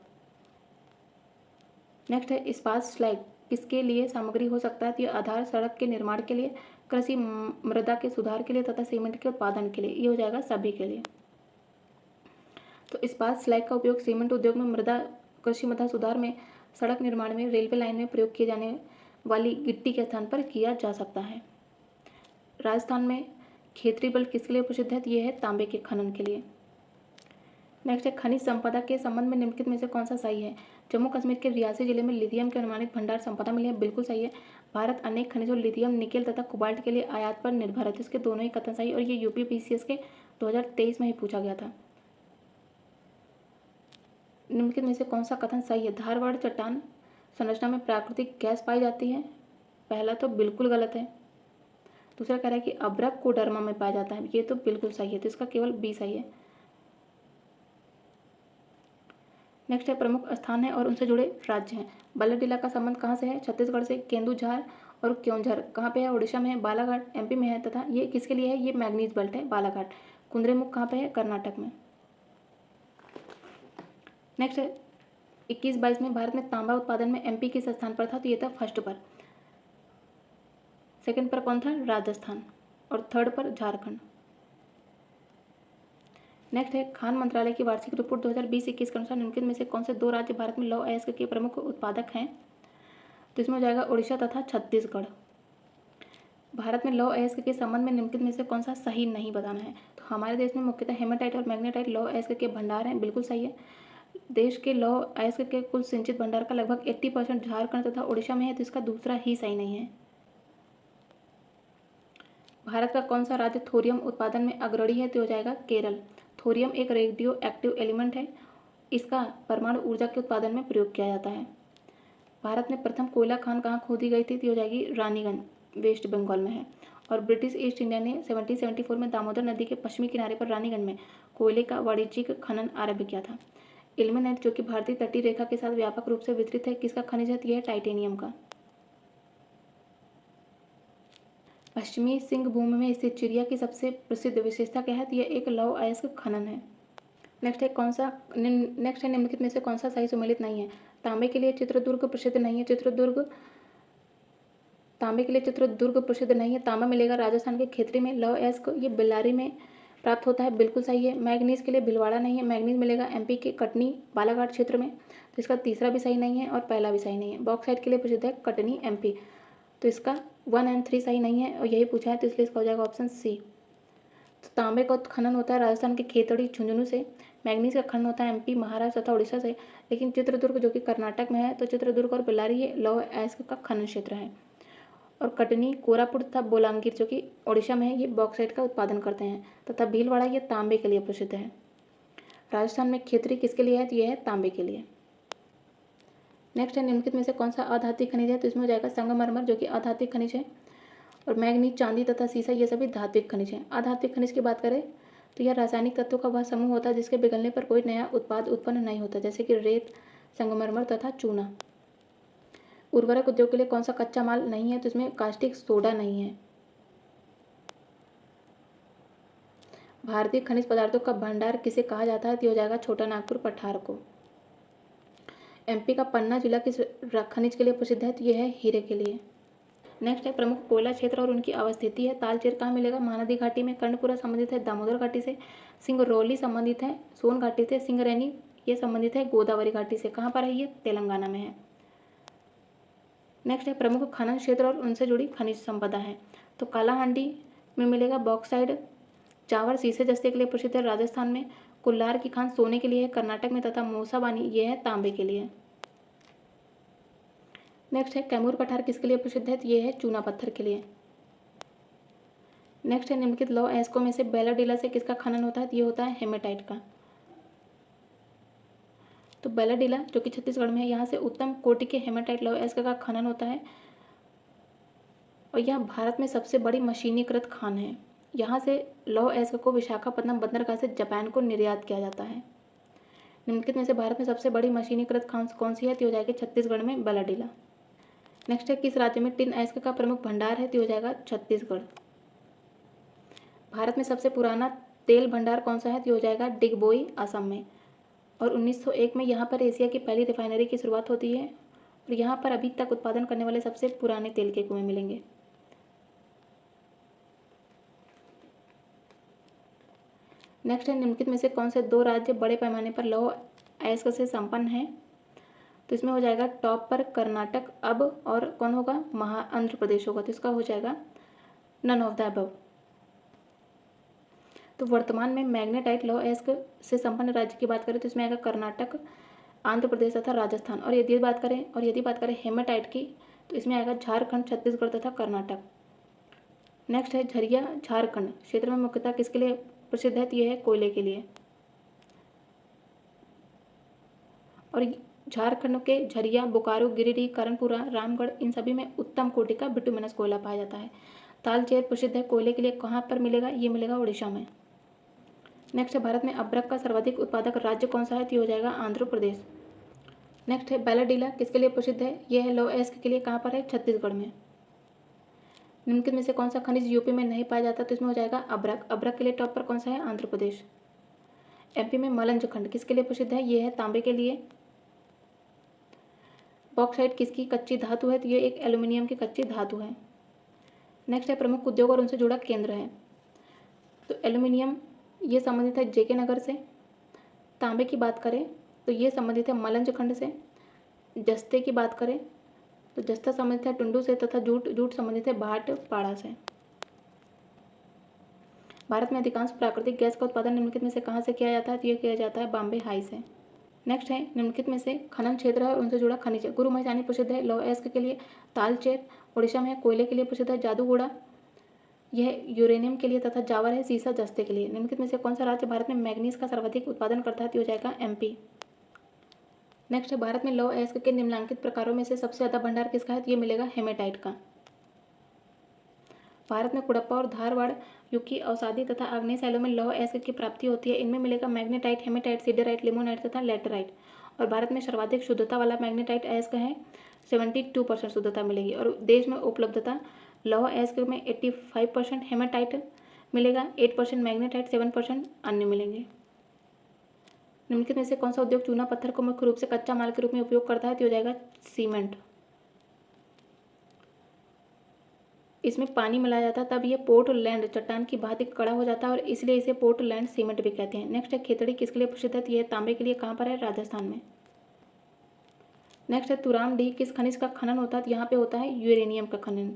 नेक्स्ट है, इस्पात स्लैग किसके लिए सामग्री हो सकता है? तो ये आधार सड़क के निर्माण के लिए, कृषि मृदा के सुधार के लिए तथा सीमेंट के उत्पादन के लिए। ये हो जाएगा सभी के लिए। तो इस्पात स्लैग का उपयोग सीमेंट उद्योग में, मृदा कृषि मृदा सुधार में, सड़क निर्माण में, रेलवे लाइन में प्रयोग किए जाने वाली गिट्टी के स्थान पर किया जा सकता है। राजस्थान में खेतरी बल्ट किसके लिए प्रसिद्ध है? तो ये है तांबे के खनन के लिए। नेक्स्ट है, खनिज संपदा के संबंध में निम्नलिखित में से कौन सा सही है? जम्मू कश्मीर के रियासी जिले में लिथियम के अनुमानित भंडार संपदा मिली है। बिल्कुल सही है। भारत अनेक खनिजों लिथियम, निकेल तथा कोबाल्ट के लिए आयात पर निर्भर है। तो इसके दोनों ही कथन सही, और ये यूपीपीसीएस के 2023 में ही पूछा गया था। निम्नलिखित में से कौन सा कथन सही है? धारवाड़ चट्टान संरचना में प्राकृतिक गैस पाई जाती है। पहला तो बिल्कुल गलत है। दूसरा कह रहा है कि अब्रक कोडरमा में पाया जाता है, ये तो बिल्कुल सही है, तो इसका केवल बी सही है। नेक्स्ट है, प्रमुख स्थान है और उनसे जुड़े राज्य हैं। बल्लरडीला का संबंध कहाँ से है? छत्तीसगढ़ से। केंदुझार और क्योंझर कहाँ पे है? उड़ीसा में है। बालाघाट एमपी में है तथा ये किसके लिए है? ये मैग्नीज बेल्ट है बालाघाट। कुंद्रेमुख कहाँ पे है? कर्नाटक में। नेक्स्ट है, 21-22 में भारत में तांबा उत्पादन में एमपी किस स्थान पर था? तो ये था फर्स्ट पर। सेकंड पर कौन था? राजस्थान। और थर्ड पर झारखंड। नेक्स्ट है, खान मंत्रालय की वार्षिक रिपोर्ट 2020-21 के अनुसार निम्नलिखित में से कौन से 2 राज्य भारत में लौह अयस्क के प्रमुख उत्पादक हैं? तो इसमें हो जाएगा उड़ीसा तथा छत्तीसगढ़। भारत में लौह अयस्क के संबंध में निम्नलिखित में से कौन सा सही नहीं बताना है? तो हमारे देश में मुख्यतः हेमाटाइट और मैग्नेटाइट लौह अयस्क के भंडार हैं। बिल्कुल सही है। देश के लौह अयस्क के कुल सिंचित भंडार का लगभग 80% झारखंड तथा उड़ीसा में है, तो इसका दूसरा ही सही नहीं है। भारत का कौन सा राज्य थोरियम उत्पादन में अग्रणी है? तो हो जाएगा केरल। थोरियम एक रेडियो एक्टिव एलिमेंट है, इसका परमाणु ऊर्जा के उत्पादन में प्रयोग किया जाता है। भारत में प्रथम कोयला खान कहाँ खोदी गई थी? तो हो जाएगी रानीगंज, वेस्ट बंगाल में है। और ब्रिटिश ईस्ट इंडिया ने 1774 में दामोदर नदी के पश्चिमी किनारे पर रानीगंज में कोयले का वाणिज्यिक खनन आरंभ किया था। इल्मेनाइट, जो कि भारतीय तटीय रेखा के साथ व्यापक रूप से वितरित है, किसका खनिज है? तो यह है टाइटेनियम का। पश्चिमी सिंहभूम में स्थित चिड़िया की सबसे प्रसिद्ध विशेषता क्या है? तो यह एक लौह अयस्क खनन है। नेक्स्ट है, निम्नलिखित में से कौन सा सही सुमेलित नहीं है? तांबे के लिए चित्रदुर्ग प्रसिद्ध नहीं है। तांबे के लिए चित्रदुर्ग प्रसिद्ध नहीं है। तांबा मिलेगा राजस्थान के खेतरी में। लौह अयस्क ये बेल्लारी में प्राप्त होता है, बिल्कुल सही है। मैग्नीज के लिए भीलवाड़ा नहीं है, मैग्नीज मिलेगा एमपी के कटनी बालाघाट क्षेत्र में, तो इसका तीसरा भी सही नहीं है और पहला भी सही नहीं है। बॉक्साइट के लिए प्रसिद्ध है कटनी एमपी, तो इसका 1 और 3 सही नहीं है और यही पूछा है, तो इसलिए इसका हो जाएगा ऑप्शन सी। तो तांबे का खनन होता है राजस्थान के खेतड़ी झुंझुनू से, मैग्नीज का खनन होता है एमपी महाराष्ट्र तथा उड़ीसा से, लेकिन चित्रदुर्ग जो कि कर्नाटक में है, तो चित्रदुर्ग और बेल्लारी ये लौह अयस्क का खनन क्षेत्र है। और कटनी, कोरापुट तथा बोलांगीर जो कि ओडिशा में है, ये बॉक्साइट का उत्पादन करते हैं, तथा भीलवाड़ा ये तांबे के लिए प्रसिद्ध है। राजस्थान में खेतड़ी किसके लिए है, तो यह है तांबे के लिए। नेक्स्ट है, निम्नलिखित में से कौन सा अधात्विक खनिज है, तो इसमें हो जाएगा संगमरमर जो कि अधात्विक खनिज है, और मैग्नीज, चांदी तथा सीसा ये सभी धात्विक खनिज हैं। अधात्विक खनिज की बात करें तो यह रासायनिक तत्वों का वह समूह होता है जिसके पिघलने पर कोई नया उत्पाद उत्पन्न नहीं होता, जैसे कि रेत, संगमरमर तथा चूना। उर्वरक उद्योग के लिए कौन सा कच्चा माल नहीं है, तो इसमें कास्टिक सोडा नहीं है। भारतीय खनिज पदार्थों का भंडार किसे कहा जाता है, तो हो जाएगा छोटा नागपुर पठार को। एमपी का पन्ना जिला किस खनिज के लिए प्रसिद्ध है, तो यह है हीरे के लिए। नेक्स्ट है, प्रमुख कोयला क्षेत्र और उनकी अवस्थिति है। तालचेर कहाँ मिलेगा, महानदी घाटी में। कर्णपुरा संबंधित है दामोदर घाटी से। सिंगरौली संबंधित है सोन घाटी से। सिंगरैनी ये संबंधित है गोदावरी घाटी से। कहाँ पर है ये, तेलंगाना में है। नेक्स्ट है, प्रमुख खनन क्षेत्र और उनसे जुड़ी खनिज संपदा है। तो कालाहांडी में मिलेगा बॉक्साइड। चावर शीशे जस्ते के लिए प्रसिद्ध है राजस्थान में। कुल्लार की खान सोने के लिए है कर्नाटक में, तथा मूसाबानी ये है तांबे के लिए। नेक्स्ट है, कैमूर पठार किसके लिए प्रसिद्ध है, तो ये है चूना पत्थर के लिए। नेक्स्ट है, निम्नलिखित लौह अयस्कों में से बेलाडीला से किसका खनन होता है, तो ये होता है हेमेटाइट का। तो बेलाडीला जो कि छत्तीसगढ़ में है, यहाँ से उत्तम कोटि के हेमेटाइट लौह अयस्क का खनन होता है और यह भारत में सबसे बड़ी मशीनीकृत खान है। यहाँ से लौह अयस्क को विशाखापट्टनम बंदरगाह से जापान को निर्यात किया जाता है। निम्नलिखित में से भारत में सबसे बड़ी मशीनीकृत खान कौन सी है, तो हो जाएगी छत्तीसगढ़ में बेलाडीला। नेक्स्ट है, किस राज्य में टिन अयस्क का प्रमुख भंडार है, तो हो जाएगा छत्तीसगढ़। भारत में सबसे पुराना तेल भंडार कौन सा है, तो हो जाएगा डिगबोई असम में। और 1901 में यहाँ पर एशिया की पहली रिफाइनरी की शुरुआत होती है और यहाँ पर अभी तक उत्पादन करने वाले सबसे पुराने तेल के कुएं मिलेंगे। नेक्स्ट है, निम्नलिखित में से कौन से 2 राज्य बड़े पैमाने पर लौह अयस्क से संपन्न हैं, तो इसमें हो जाएगा टॉप पर कर्नाटक अब, और कौन होगा, आंध्र प्रदेश होगा, तो इसका हो जाएगा नन ऑफ द अबव। तो वर्तमान में मैग्नेटाइट लौह अयस्क से संपन्न राज्य की बात करें तो इसमें आएगा कर्नाटक, आंध्र प्रदेश तथा राजस्थान। और यदि बात करें हेमेटाइट की, तो इसमें आएगा झारखंड, छत्तीसगढ़ तथा कर्नाटक। नेक्स्ट है, झरिया झारखंड क्षेत्र में मुख्यतः किसके लिए प्रसिद्ध है, तो यह है कोयले के लिए। और झारखंड के झरिया, बोकारो, गिरिडीह, कर्णपुरा, रामगढ़ इन सभी में उत्तम कोटि का बिटुमिनस कोयला पाया जाता है। तालचेर प्रसिद्ध है कोयले के लिए, कहाँ पर मिलेगा, ये मिलेगा उड़ीसा में। नेक्स्ट है, भारत में अभ्रक का सर्वाधिक उत्पादक राज्य कौन सा है, तो हो जाएगा आंध्र प्रदेश। नेक्स्ट है, बेलाडीला किसके लिए प्रसिद्ध है, यह है लौह अयस्क के लिए, कहाँ पर है, छत्तीसगढ़ में। निम्नलिखित में से कौन सा खनिज यूपी में नहीं पाया जाता, तो इसमें हो जाएगा अभ्रक। अभ्रक के लिए टॉप पर कौन सा है, आंध्र प्रदेश। एमपी में मलंज खंड किसके लिए प्रसिद्ध है, ये है तांबे के लिए। बॉक्साइट किसकी कच्ची धातु है, तो ये एक एल्यूमिनियम की कच्ची धातु है। नेक्स्ट है, प्रमुख उद्योग और उनसे जुड़ा केंद्र है। तो एल्यूमिनियम ये संबंधित है जेके नगर से। तांबे की बात करें तो ये संबंधित है मलंज खंड से। जस्ते की बात करें तो जस्ता संबंधित है टुंडू से, तथा जूट संबंधित है भाटपाड़ा से। भारत में अधिकांश प्राकृतिक गैस का उत्पादन निम्नलिखित में से कहाँ से किया जाता है, तो यह किया जाता है बॉम्बे हाई से। नेक्स्ट है, निम्नलिखित में से खनन क्षेत्र है और उनसे जुड़ा खनिज है। गुरु महिसानी प्रसिद्ध है लौह अयस्क के लिए। तालचेर उड़ीसा में है, कोयले के लिए प्रसिद्ध है। जादूगोड़ा यह यूरेनियम के लिए, तथा जावर है सीसा जस्ते के लिए। निम्नलिखित में से कौन सा राज्य भारत में मैग्नीज का सर्वाधिक उत्पादन करता है, तो हो जाएगा एमपी। नेक्स्ट है, भारत में लौह अयस्क के निम्नलिखित प्रकारों में से सबसे ज़्यादा भंडार किसका है, तो ये मिलेगा हेमेटाइट का। भारत में कुड़प्पा और धारवाड़ युग की अवसादी तथा आग्नेय शैलों में लौह अयस्क की प्राप्ति होती है। इनमें मिलेगा मैग्नेटाइट, हेमेटाइट, सिडराइट, लिमोनाइट तथा लैटेराइट। और भारत में सर्वाधिक शुद्धता वाला मैग्नेटाइट अयस्क है, 72% शुद्धता मिलेगी। और देश में उपलब्धता लौह अयस्क में 85% हेमेटाइट मिलेगा, 8% मैग्नेटाइट, 7% अन्य मिलेंगे। निम्नलिखित में से कौन सा उद्योग चूना पत्थर को मुख्य रूप से कच्चा माल के रूप में उपयोग करता है, तो हो जाएगा सीमेंट। इसमें पानी मिलाया जाता है तब ये पोर्टलैंड चट्टान की भांति कड़ा हो जाता है और इसलिए इसे पोर्टलैंड सीमेंट भी कहते हैं। नेक्स्ट है खेतड़ी किसके लिए प्रसिद्ध है? ये तांबे के लिए। कहाँ पर है? राजस्थान में। नेक्स्ट है तुरामडीह किस खनिज का खनन होता है? यहाँ पे होता है यूरेनियम का खनन।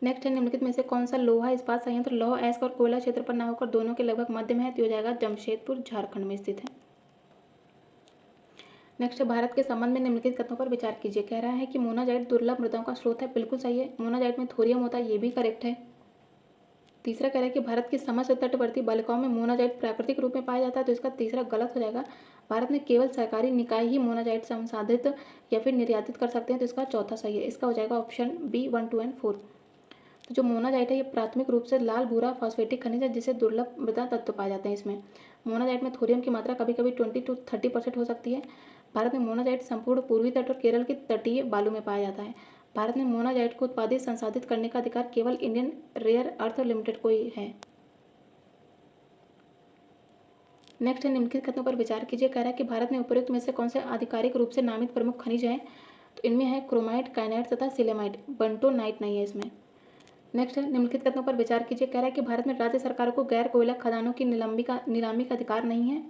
नेक्स्ट है निम्नलिखित में से कौन सा लोहा इस्पात संयंत्र लौह अयस्क और कोयला क्षेत्र पर न होकर दोनों के लगभग मध्य में है? तो हो जाएगा जमशेदपुर झारखंड में स्थित है। नेक्स्ट है भारत के संबंध में निम्नलिखित कथनों पर विचार कीजिए। कह रहा है कि मोनाजाइट दुर्लभ मृदाओं का स्रोत है, बिल्कुल सही है। मोनाजाइट में थोरियम होता है, ये भी करेक्ट है। तीसरा कह रहा है कि भारत की समस्त तटवर्ती बालिकाओं में मोनाजाइट प्राकृतिक रूप में पाया जाता है, तो इसका तीसरा गलत हो जाएगा। भारत में केवल सरकारी निकाय ही मोनाजाइट संसाधित या फिर निर्यातित कर सकते हैं, तो इसका चौथा सही है। इसका हो जाएगा ऑप्शन बी 1, 2 एंड 4। तो जो मोनाजाइट है ये प्राथमिक रूप से लाल भूरा फॉस्फेटिक खनिज है जिससे दुर्लभ मृदा तत्व पाए जाते हैं। इसमें मोनाजाइट में थोरियम की मात्रा कभी कभी 20 to 30% हो सकती है। भारत में मोनाजाइट संपूर्ण पूर्वी तट और केरल के तटीय बालू में पाया जाता है। भारत में मोनाजाइट को उत्पादित संसाधित करने का अधिकार केवल इंडियन रेयर अर्थ लिमिटेड को ही है। नेक्स्ट है निम्नलिखित कथनों पर विचार कीजिए। कह रहा है कि भारत में उपयुक्त में से कौन से आधिकारिक रूप से नामित प्रमुख खनिज हैं? तो इनमें है क्रोमाइट, काइनाइट तथा सिलेमाइट। बंटोनाइट नहीं है इसमें। नेक्स्ट है निम्नलिखित कथनों पर विचार कीजिए। कह रहा है कि भारत में राज्य सरकारों को गैर कोयला खदानों की नीलामी का अधिकार नहीं है,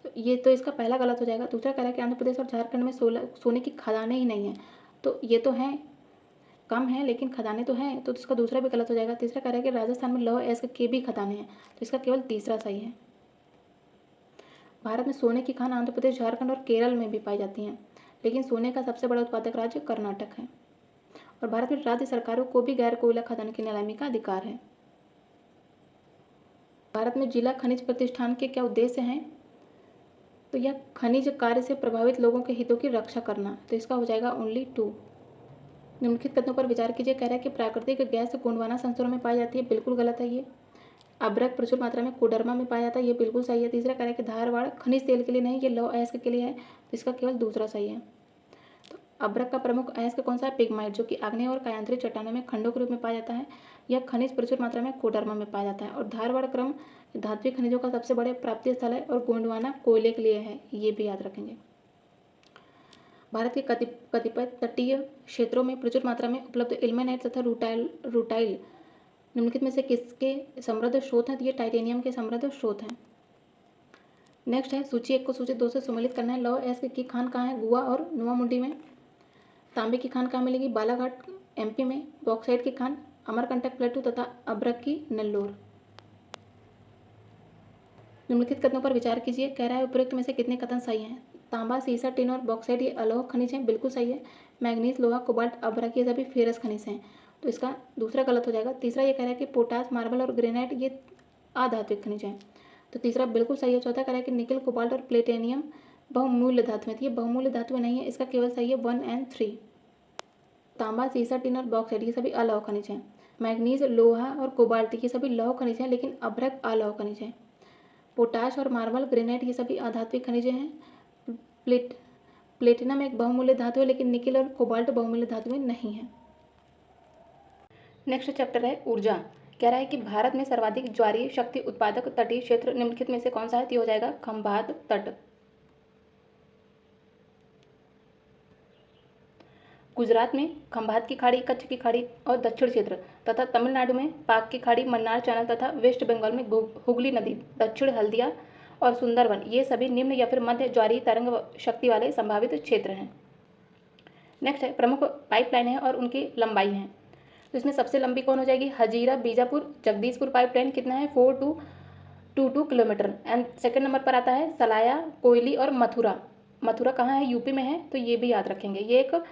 तो ये तो इसका पहला गलत हो जाएगा। दूसरा कह रहा है कि आंध्र प्रदेश और झारखंड में सोने की खदानें ही नहीं हैं, तो ये तो हैं, कम है लेकिन खदानें तो हैं, तो इसका दूसरा भी गलत हो जाएगा। तीसरा कह रहा है कि राजस्थान में लौह अयस्क के भी खदानें हैं, तो इसका केवल तीसरा सही है। भारत में सोने की खान आंध्र प्रदेश, झारखंड और केरल में भी पाई जाती हैं, लेकिन सोने का सबसे बड़ा उत्पादक राज्य कर्नाटक है। और भारत में राज्य सरकारों को भी गैर कोयला खदान की नीलामी का अधिकार है। भारत में जिला खनिज प्रतिष्ठान के क्या उद्देश्य हैं? तो यह खनिज कार्य से प्रभावित लोगों के हितों की रक्षा करना, तो इसका हो जाएगा ओनली 2। निम्नलिखित कथनों पर विचार कीजिए। कह रहा है कि प्राकृतिक गैस गोंडवाना संस्तरों में पाई जाती है, बिल्कुल गलत है ये। अब्रक प्रचुर मात्रा में कोडरमा में पाया जाता है, ये बिल्कुल सही है। तीसरा कह रहा है कि धारवाड़ खनिज तेल के लिए नहीं, ये लौह अयस्क के लिए है, तो इसका केवल दूसरा सही है। तो अब्रक का प्रमुख अयस्क कौन सा है? पिग्माइट, जो कि आग्नेय और कायांतरित चट्टानों में खंडों के रूप में पाया जाता है। यह खनिज प्रचुर मात्रा में कोडरमा में पाया जाता है। और धारवाड़ क्रम धात्विक खनिजों का सबसे बड़े प्राप्ति स्थल है और गोंडवाना कोयले के लिए है, ये भी याद रखेंगे। भारत के कतिपय तटीय क्षेत्रों में प्रचुर मात्रा में उपलब्ध इल्मेनाइट तथा रूटाइल निम्नलिखित में से किसके समृद्ध स्रोत हैं? तो ये टाइटेनियम के समृद्ध स्रोत हैं। नेक्स्ट है सूची 1 को सूची 2 से सम्मिलित करना है। लौह अयस्क की खान कहाँ है? गोवा और नुआ मुंडी में। तांबे की खान कहाँ मिलेगी? बालाघाट एमपी में। बॉक्साइट की खान अमरकंटक प्लेटू तथा अब्रक की नेल्लोर। निम्नलिखित कथनों पर विचार कीजिए। कह रहा है उपयुक्त में से कितने कथन सही हैं? तांबा, सीसा, टिन और बॉक्साइट ये अलोह खनिज हैं, बिल्कुल सही है। मैग्नीज, लोहा, कोबाल्ट, अब्रक ये सभी फेरस खनिज हैं, तो इसका दूसरा गलत हो जाएगा। तीसरा ये कह रहा है कि पोटास, मार्बल और ग्रेनाइट ये अधात्विक खनिज हैं, तो तीसरा बिल्कुल सही है। चौथा कह रहा है कि निकल, कोबाल्ट और प्लेटिनियम बहुमूल्य धातु हैं, तो ये बहुमूल्य धातु नहीं है, इसका केवल सही है 1 और 3। तांबा, सीसा, टिन और बॉक्साइट ये सभी अलोह खनिज हैं। मैग्नीज, लोहा और कोबाल्ट ये सभी लौह खनिज हैं, लेकिन अब्रक अलोह खनिज हैं। पोटाश और मार्बल, ग्रेनाइट ये सभी अधात्विक खनिज हैं। प्लेटिनम एक बहुमूल्य धातु है, लेकिन निकिल और कोबाल्ट बहुमूल्य धातुएं नहीं है। नेक्स्ट चैप्टर है ऊर्जा। कह रहा है कि भारत में सर्वाधिक ज्वारीय शक्ति उत्पादक तटीय क्षेत्र निम्नलिखित में से कौन सा है? तो हो जाएगा खंभात तट। गुजरात में खंभात की खाड़ी, कच्छ की खाड़ी और दक्षिण क्षेत्र तथा तमिलनाडु में पाक की खाड़ी, मन्नार चैनल तथा वेस्ट बंगाल में हुगली नदी, दक्षिण हल्दिया और सुंदरवन ये सभी निम्न या फिर मध्य ज्वारीय तरंग शक्ति वाले संभावित क्षेत्र हैं। नेक्स्ट है प्रमुख पाइपलाइन है और उनकी लंबाई है। तो इसमें सबसे लंबी कौन हो जाएगी? हजीरा बीजापुर जगदीशपुर पाइपलाइन, कितना है? 4222 किलोमीटर। एंड सेकंड नंबर पर आता है सलाया, कोयली और मथुरा। मथुरा कहाँ है? यूपी में है, तो ये भी याद रखेंगे, ये एक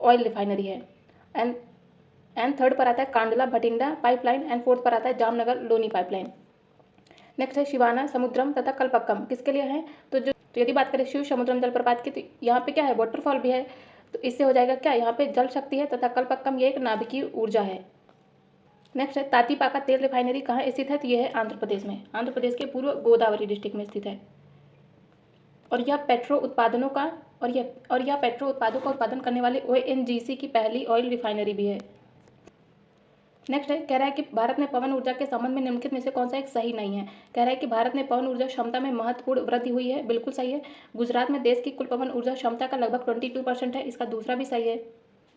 ऑयल रिफाइनरी है। एंड थर्ड पर आता है Kandla Bathinda pipeline and fourth पर आता है जामनगर लोनी पाइपलाइन। नेक्स्ट है शिवाना समुद्रम तथा कल्पक्कम, किसके लिए है? तो यदि बात करें शिव समुद्रम जलप्रपात की, तो यहाँ पे क्या है? वाटरफॉल भी है, तो इससे हो जाएगा क्या? यहाँ पे जल शक्ति है तथा कल्पक्कम ये एक नाभिकीय ऊर्जा है। नेक्स्ट है तातीपाका तेल रिफाइनरी कहाँ स्थित है? तो यह है आंध्र प्रदेश में, आंध्र प्रदेश के पूर्व गोदावरी डिस्ट्रिक्ट में स्थित है। और यह पेट्रो उत्पादों का उत्पादन करने वाले ONGC की पहली ऑयल रिफाइनरी भी है। नेक्स्ट है कह रहा है कि भारत में पवन ऊर्जा के संबंध में निम्नलिखित में से कौन सा एक सही नहीं है? कह रहा है कि भारत में पवन ऊर्जा क्षमता में महत्वपूर्ण वृद्धि हुई है, बिल्कुल सही है। गुजरात में देश की कुल पवन ऊर्जा क्षमता का लगभग 22% है, इसका दूसरा भी सही है।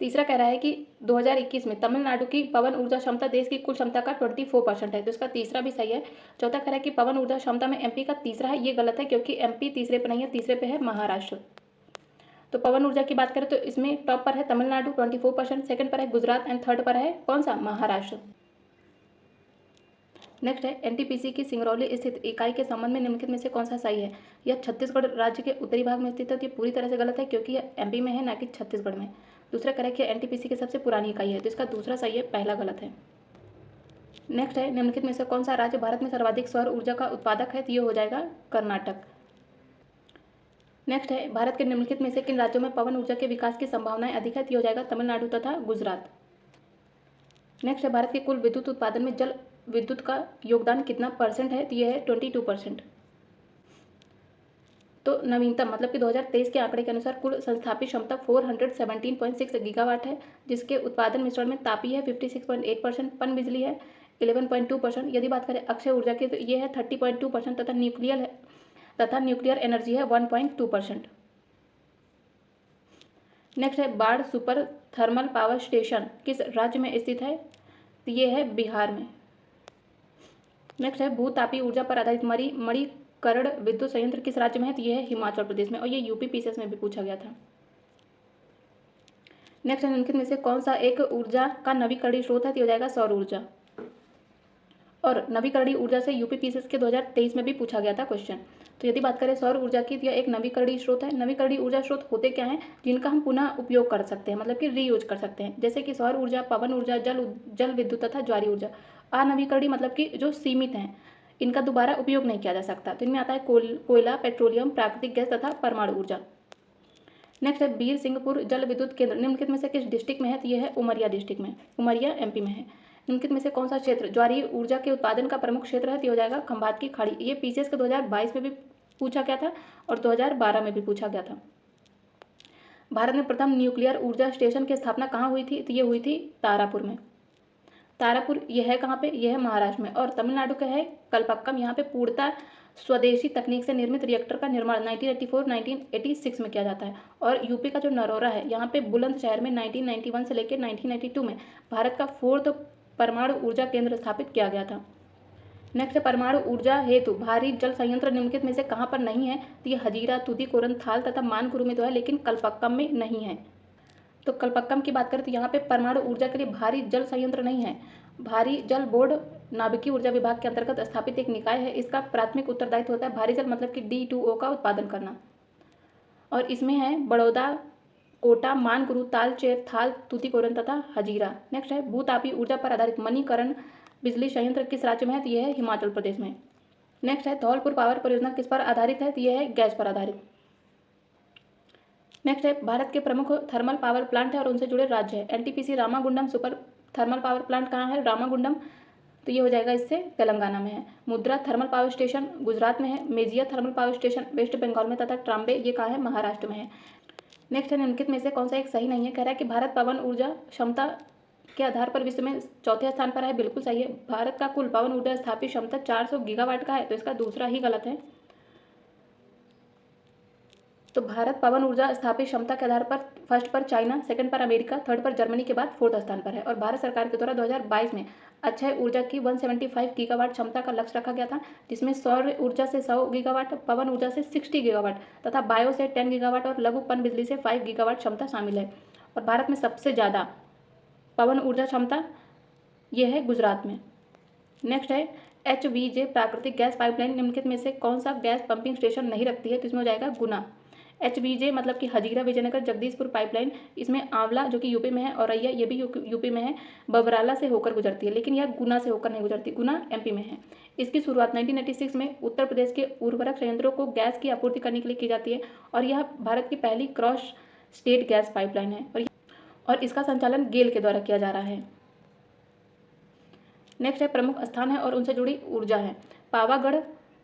तीसरा कह रहा है कि 2021 में तमिलनाडु की पवन ऊर्जा क्षमता देश की कुल क्षमता का 24% है, तो इसका तीसरा भी सही है। चौथा कह रहा है कि पवन ऊर्जा क्षमता में एमपी का तीसरा है, ये गलत है क्योंकि एमपी तीसरे पे नहीं है, तीसरे पे है महाराष्ट्र। तो पवन ऊर्जा की बात करें तो इसमें टॉप पर है तमिलनाडु 24%, सेकंड पर है गुजरात एंड थर्ड पर है कौन सा, महाराष्ट्र। नेक्स्ट है एनटीपीसी की सिंगरौली स्थित इकाई के संबंध में निम्नलिखित में से कौन सा सही है। यह छत्तीसगढ़ राज्य के उत्तरी भाग में स्थित है, तो ये पूरी तरह से गलत है क्योंकि यह एमपी में है ना कि छत्तीसगढ़ में। दूसरा कह रहा है कि एनटीपीसी की सबसे पुरानी इकाई है, तो इसका दूसरा सही है, पहला गलत है। नेक्स्ट है निम्नलिखित में से कौन सा राज्य भारत में सर्वाधिक सौर ऊर्जा का उत्पादक है, तो ये हो जाएगा कर्नाटक। नेक्स्ट है भारत के निम्नलिखित में से किन राज्यों में पवन ऊर्जा के विकास की संभावनाएं अधिक है, तो ये हो जाएगा तमिलनाडु तथा गुजरात। नेक्स्ट है भारत के कुल विद्युत उत्पादन में जल विद्युत का योगदान कितना परसेंट है, तो यह है 22%। तो नवीनतम मतलब कि 2023 के आंकड़े के अनुसार कुल संस्थापित क्षमता 417.6 गीगावाट है, जिसके उत्पादन मिश्रण में तापीय है 56.8%, पन बिजली है 11.2%। यदि बात करें अक्षय ऊर्जा की तो ये है 30.2% तथा न्यूक्लियर एनर्जी है 1.2%। नेक्स्ट है बाढ़ सुपर थर्मल पावर स्टेशन किस राज्य में स्थित है, तो ये है बिहार में। नेक्स्ट है भूतापी ऊर्जा पर आधारित मणिकर्ण विद्युत संयंत्र किस राज्य में है, तो ये है हिमाचल प्रदेश में, और ये यूपी पीसीएस में भी पूछा गया था। नेक्स्ट है निम्नलिखित में से कौन सा एक ऊर्जा का नवीकरणीय स्रोत है, तो हो जाएगा सौर ऊर्जा। और नवीकरणीय ऊर्जा से यूपी पीसीएस के 2023 में भी पूछा गया था क्वेश्चन। तो यदि बात करें सौर ऊर्जा की तो यह एक नवीकरणीय स्रोत है। नवीकरणीय ऊर्जा स्रोत होते क्या हैं, जिनका हम पुनः उपयोग कर सकते हैं, मतलब कि रीयूज कर सकते हैं, जैसे कि सौर ऊर्जा, पवन ऊर्जा, जल विद्युत तथा ज्वारीय ऊर्जा। अनवीकरणीय मतलब कि जो सीमित हैं, इनका दोबारा उपयोग नहीं किया जा सकता। तो इनमें आता है कोयला, पेट्रोलियम, प्राकृतिक गैस तथा परमाणु ऊर्जा। नेक्स्ट है बीर सिंहपुर जल विद्युत केंद्र निम्नलिखित में से किस डिस्ट्रिक्ट में है, तो यह है उमरिया डिस्ट्रिक्ट में, उमरिया एमपी में है। निम्नलिखित में से कौन सा क्षेत्र ज्वारीय ऊर्जा के उत्पादन का प्रमुख क्षेत्र है, तो हो जाएगा खंभात की खाड़ी। ये पीसीएस के 2022 में भी पूछा गया था और 2012 में भी पूछा गया था। भारत में प्रथम न्यूक्लियर ऊर्जा स्टेशन की स्थापना कहाँ हुई थी, तो ये हुई थी तारापुर में। तारापुर यह है कहाँ पे, यह है महाराष्ट्र में। और तमिलनाडु का है कलपक्कम, यहाँ पे पूर्णतः स्वदेशी तकनीक से निर्मित रिएक्टर का निर्माण 1984-1986 में किया जाता है। और यूपी का जो नरोरा है, यहाँ पे बुलंदशहर में 1991 से लेकर 1992 में भारत का 4th परमाणु ऊर्जा केंद्र स्थापित किया गया था। नेक्स्ट परमाणु ऊर्जा हेतु भारी जल संयंत्र निम्नलिखित में से कहाँ पर नहीं है, तो ये हजीरा, तूतीकोरन, थाल तथा मानकुरु में तो है, लेकिन कलपक्कम में नहीं है। तो कलपक्कम की बात करें तो यहाँ पे परमाणु ऊर्जा के लिए भारी जल संयंत्र नहीं है। भारी जल बोर्ड नाभिकीय ऊर्जा विभाग के अंतर्गत स्थापित एक निकाय है। इसका प्राथमिक उत्तरदायित्व होता है भारी जल मतलब कि D2O का उत्पादन करना। और इसमें है बड़ौदा, कोटा, मानकुरु, तालचेर, थाल, तूतीकोरन तथा हजीरा। नेक्स्ट है भूतापी ऊर्जा पर आधारित मणिकर्ण बिजली संयंत्र किस राज्य में है, तो यह है हिमाचल प्रदेश में। नेक्स्ट है धौलपुर पावर परियोजना किस पर आधारित है, तो यह है गैस पर आधारित। नेक्स्ट है भारत के प्रमुख थर्मल पावर प्लांट है और उनसे जुड़े राज्य है। NTPC Ramagundam super thermal power plant कहाँ है, रामागुंडम, तो ये हो जाएगा इससे तेलंगाना में है। मुद्रा थर्मल पावर स्टेशन गुजरात में है। Mejia thermal power station west Bengal में तथा ट्राम्बे ये कहाँ है, महाराष्ट्र में है। नेक्स्ट है निम्नलिखित में से कौन सा एक सही नहीं है, कह रहा है कि भारत पवन ऊर्जा क्षमता के आधार पर विश्व में चौथे स्थान पर है, बिल्कुल सही है। भारत का कुल पवन ऊर्जा स्थापित क्षमता 400 गीगावाट का है, तो इसका दूसरा ही गलत है। तो भारत पवन ऊर्जा स्थापित क्षमता के आधार पर फर्स्ट पर चाइना, सेकंड पर अमेरिका, थर्ड पर जर्मनी के बाद 4th स्थान पर है। और भारत सरकार के द्वारा 2022 में अक्षय ऊर्जा की 175 गीगावाट क्षमता का लक्ष्य रखा गया था, जिसमें सौर ऊर्जा से 100 गीगावाट, पवन ऊर्जा से 60 गीगावाट तथा बायो से 10 गीगावाट और लघु पन बिजली से 5 गीगावाट क्षमता शामिल है। और भारत में सबसे ज़्यादा पवन ऊर्जा क्षमता ये है गुजरात में। नेक्स्ट है HVJ प्राकृतिक गैस पाइपलाइन निम्नलिखित में से कौन सा गैस पंपिंग स्टेशन नहीं रखती है, तो इसमें हो जाएगा गुना। HVJ मतलब कि हजीरा विजयनगर जगदीशपुर पाइपलाइन, इसमें आंवला जो कि यूपी में है और रैया ये भी यूपी में है, बबराला से होकर गुजरती है, लेकिन यह गुना से होकर नहीं गुजरती, गुना एमपी में है। इसकी शुरुआत 1986 में उत्तर प्रदेश के उर्वरक संयंत्रों को गैस की आपूर्ति करने के लिए की जाती है और यह भारत की पहली क्रॉस स्टेट गैस पाइपलाइन है और इसका संचालन गेल के द्वारा किया जा रहा है। नेक्स्ट है प्रमुख स्थान है और उनसे जुड़ी ऊर्जा है। पावागढ़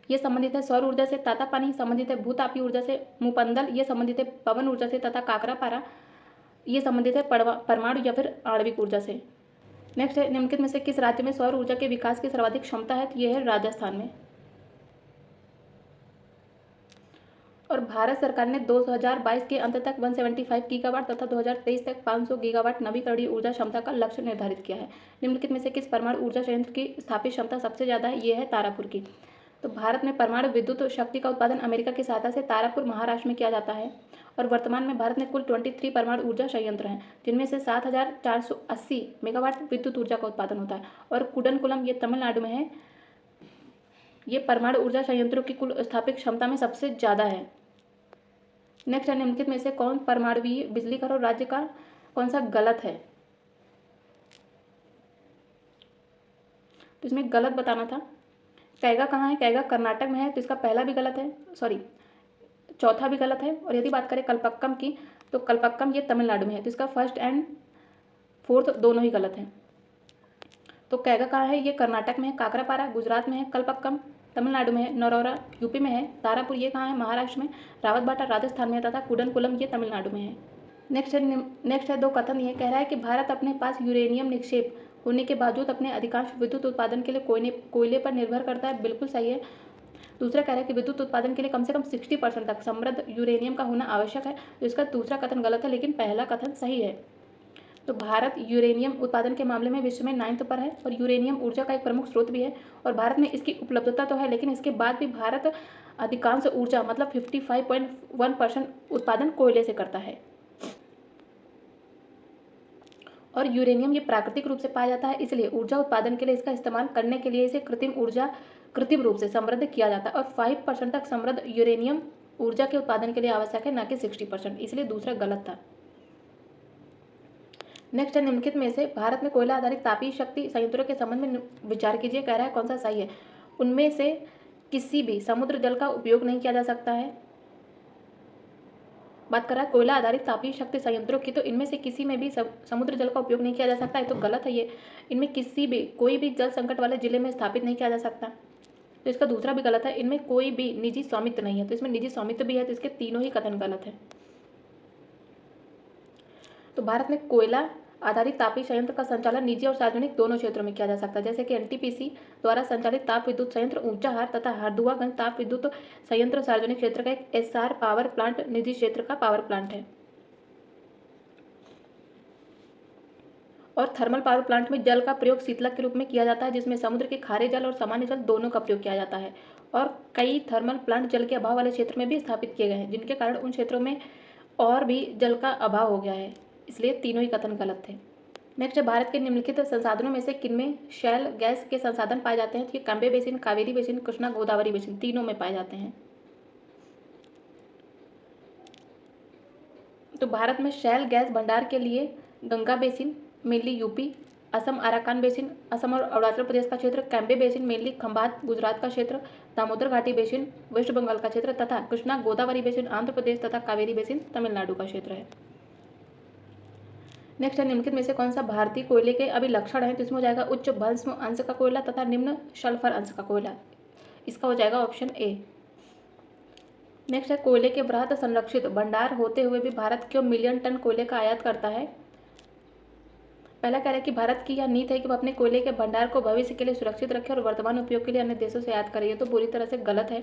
ये संबंधित है सौर ऊर्जा से, तातापानी संबंधित है भूतापी ऊर्जा से, मुपंदल ये संबंधित है पवन ऊर्जा से तथा काकरापारा ये संबंधित है परमाणु या फिर आणविक ऊर्जा से। नेक्स्ट है निम्नलिखित में से किस राज्य में सौर ऊर्जा के विकास की सर्वाधिक क्षमता है, तो यह है राजस्थान में। और भारत सरकार ने 2022 के अंत तक 175 गीगावाट तथा 2023 तक 500 गीगावाट नवीकरणीय ऊर्जा क्षमता का लक्ष्य निर्धारित किया है। निम्नलिखित में से किस परमाणु ऊर्जा संयंत्र की स्थापित क्षमता सबसे ज़्यादा है? ये है तारापुर की। तो भारत में परमाणु विद्युत शक्ति का उत्पादन अमेरिका की सहायता से तारापुर महाराष्ट्र में किया जाता है। और वर्तमान में भारत में कुल 23 परमाणु ऊर्जा संयंत्र हैं, जिनमें से 7,480 मेगावाट विद्युत ऊर्जा का उत्पादन होता है। और कुडनकुलम ये तमिलनाडु में है। ये परमाणु ऊर्जा संयंत्रों की कुल स्थापित क्षमता में सबसे ज़्यादा है। नेक्स्ट है, निम्नलिखित में से कौन परमाणु बिजली घर और राज्य का कौन सा गलत है? तो इसमें गलत बताना था। कैगा कहाँ है? कैगा कर्नाटक में है, तो इसका पहला भी गलत है, सॉरी चौथा भी गलत है। और यदि बात करें कलपक्कम की, तो कलपक्कम ये तमिलनाडु में है, तो इसका फर्स्ट एंड फोर्थ दोनों ही गलत हैं। तो कैगा कहाँ है? ये कर्नाटक में है, काकरापारा गुजरात में है, कलपक्कम तमिलनाडु में है, नरौरा यूपी में है, तारापुर ये कहाँ है? महाराष्ट्र में, रावतबाटा राजस्थान में है तथा कुडनकुलम ये तमिलनाडु में है। नेक्स्ट है दो कथन। ये कह रहा है कि भारत अपने पास यूरेनियम निक्षेप होने के बावजूद अपने अधिकांश विद्युत उत्पादन के लिए कोयले पर निर्भर करता है। बिल्कुल सही है। दूसरा कह रहा है कि विद्युत उत्पादन के लिए कम से कम 60% तक समृद्ध यूरेनियम का होना आवश्यक है। तो इसका दूसरा कथन गलत है, लेकिन पहला कथन सही है। तो भारत यूरेनियम उत्पादन के मामले में विश्व में 9th पर है और यूरेनियम ऊर्जा का एक प्रमुख स्रोत भी है। और भारत में इसकी उपलब्धता तो है, लेकिन इसके बाद भी भारत अधिकांश ऊर्जा मतलब 55.1% उत्पादन कोयले से करता है। और यूरेनियम ये प्राकृतिक रूप से पाया जाता है, इसलिए ऊर्जा उत्पादन के लिए इसका इस्तेमाल करने के लिए इसे कृत्रिम रूप से समृद्ध किया जाता है। और 5% तक समृद्ध यूरेनियम ऊर्जा के उत्पादन के लिए आवश्यक है, न कि 60%, इसलिए दूसरा गलत था। नेक्स्ट है, निम्नलिखित में से भारत में कोयला आधारित तापीय शक्ति संयंत्रों के संबंध में विचार कीजिए। कह रहा है कौन सा सही है? उनमें से किसी भी समुद्र जल का उपयोग नहीं किया जा सकता है। बात कर रहा है कोयला आधारित तापीय शक्ति संयंत्रों की, तो इनमें से किसी में भी समुद्र जल का उपयोग नहीं किया जा सकता है, तो गलत है ये। इनमें कोई भी जल संकट वाले जिले में स्थापित नहीं किया जा सकता, तो इसका दूसरा भी गलत है। इनमें कोई भी निजी स्वामित्व नहीं है, तो इसमें निजी स्वामित्व भी है, तो इसके तीनों ही कथन गलत है। तो भारत में कोयला आधारित तापीय संयंत्र का संचालन निजी और सार्वजनिक दोनों क्षेत्रों में किया जा सकता है, जैसे कि एनटीपीसी द्वारा संचालित ताप विद्युत संयंत्र ऊंचाहार तथा हरदुआगंज ताप विद्युत संयंत्र सार्वजनिक क्षेत्र का एक एसआर पावर प्लांट निजी क्षेत्र का पावर प्लांट है। और थर्मल पावर प्लांट में जल का प्रयोग शीतलक के रूप में किया जाता है, जिसमें समुद्र के खारे जल और सामान्य जल दोनों का प्रयोग किया जाता है। और कई थर्मल प्लांट जल के अभाव वाले क्षेत्र में भी स्थापित किए गए हैं, जिनके कारण उन क्षेत्रों में और भी जल का अभाव हो गया है, इसलिए तीनों ही कथन गलत थे। नेक्स्ट है, भारत के निम्नलिखित संसाधनों में से किनमें शैल गैस के संसाधन पाए जाते हैं? तो ये Cambay basin, Kaveri basin, Krishna Godavari basin तीनों में पाए जाते हैं। तो भारत में शैल गैस भंडार के लिए Ganga basin mainly UP, Assam Arakan basin Assam और अरुणाचल प्रदेश का क्षेत्र, कांबे बेसिन मेनली खंभात गुजरात का क्षेत्र, दामोदर घाटी बेसिन वेस्ट बंगाल का क्षेत्र तथा कृष्णा गोदावरी बेसिन आंध्र प्रदेश तथा कावेरी बेसिन तमिलनाडु का क्षेत्र है। नेक्स्ट है, निम्नलिखित में से कौन सा भारतीय कोयले के अभिलक्षण है? तो इसमें हो जाएगा उच्च भस्म अंश का कोयला तथा निम्न सल्फर अंश का कोयला, इसका हो जाएगा ऑप्शन ए। नेक्स्ट है, कोयले के बृहत संरक्षित भंडार होते हुए भी भारत क्यों मिलियन टन कोयले का आयात करता है? पहला कह रहा है कि भारत की यह नीति है कि वह अपने कोयले के भंडार को भविष्य के लिए सुरक्षित रखे और वर्तमान उपयोग के लिए अन्य देशों से आयात करे, ये तो पूरी तरह से गलत है।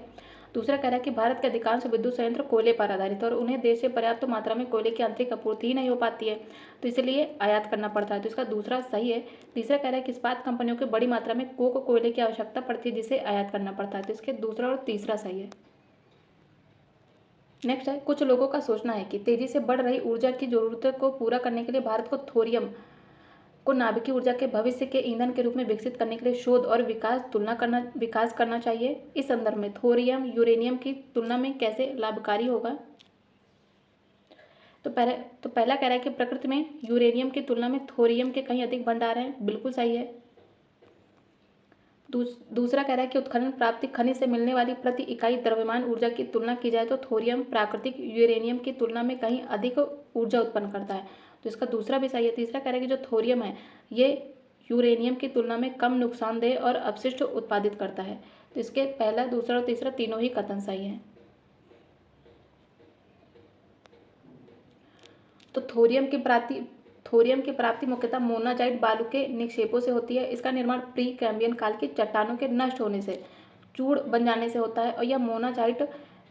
दूसरा कह रहा है कि भारत के अधिकांश विद्युत संयंत्र कोयले पर आधारित और उन्हें देश से पर्याप्त मात्रा में कोयले की आंतरिक आपूर्ति ही नहीं हो पाती है, तो इसलिए आयात करना पड़ता है, तो इसका दूसरा सही है। तीसरा कह रहा है कि इस्पात कंपनियों को बड़ी मात्रा में कोक कोयले की आवश्यकता पड़ती है, जिसे आयात करना पड़ता है, तो इसके दूसरा और तीसरा सही है। नेक्स्ट है, कुछ लोगों का सोचना है कि तेजी से बढ़ रही ऊर्जा की जरूरत को पूरा करने के लिए भारत को थोरियम को नाभिकीय ऊर्जा के भविष्य के ईंधन के रूप में विकसित करने के लिए शोध और विकास करना चाहिए। इस संदर्भ में थोरियम यूरेनियम की तुलना में कैसे लाभकारी होगा? तो पहला कह रहा है कि प्रकृति में यूरेनियम की तुलना में थोरियम के कहीं अधिक भंडार हैं, बिल्कुल सही है। दूसरा कह रहा है कि उत्खनन प्राप्ति खनिज से मिलने वाली प्रति इकाई द्रव्यमान ऊर्जा की तुलना की जाए तो थोरियम प्राकृतिक यूरेनियम की तुलना में कहीं अधिक ऊर्जा उत्पन्न करता है, तो इसका दूसरा भी सही है। तीसरा कह रहा है कि जो थोरियम है ये यूरेनियम की तुलना में कम नुकसानदेह और अपशिष्ट उत्पादित करता है, तो इसके पहला दूसरा और तीसरा तीनों ही कथन सही है। तो थोरियम की प्राप्ति मुख्यतः मोनाजाइट बालू के निक्षेपों से होती है। इसका निर्माण प्री कैम्बियन काल की चट्टानों के नष्ट होने से चूड़ बन जाने से होता है और यह मोनाजाइट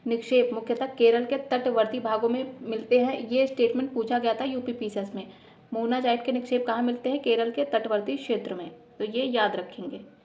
निक्षेप मुख्यतः केरल के तटवर्ती भागों में मिलते हैं। ये स्टेटमेंट पूछा गया था यूपी पीसीएस में। मोनाजाइट के निक्षेप कहाँ मिलते हैं? केरल के तटवर्ती क्षेत्र में। तो ये याद रखेंगे।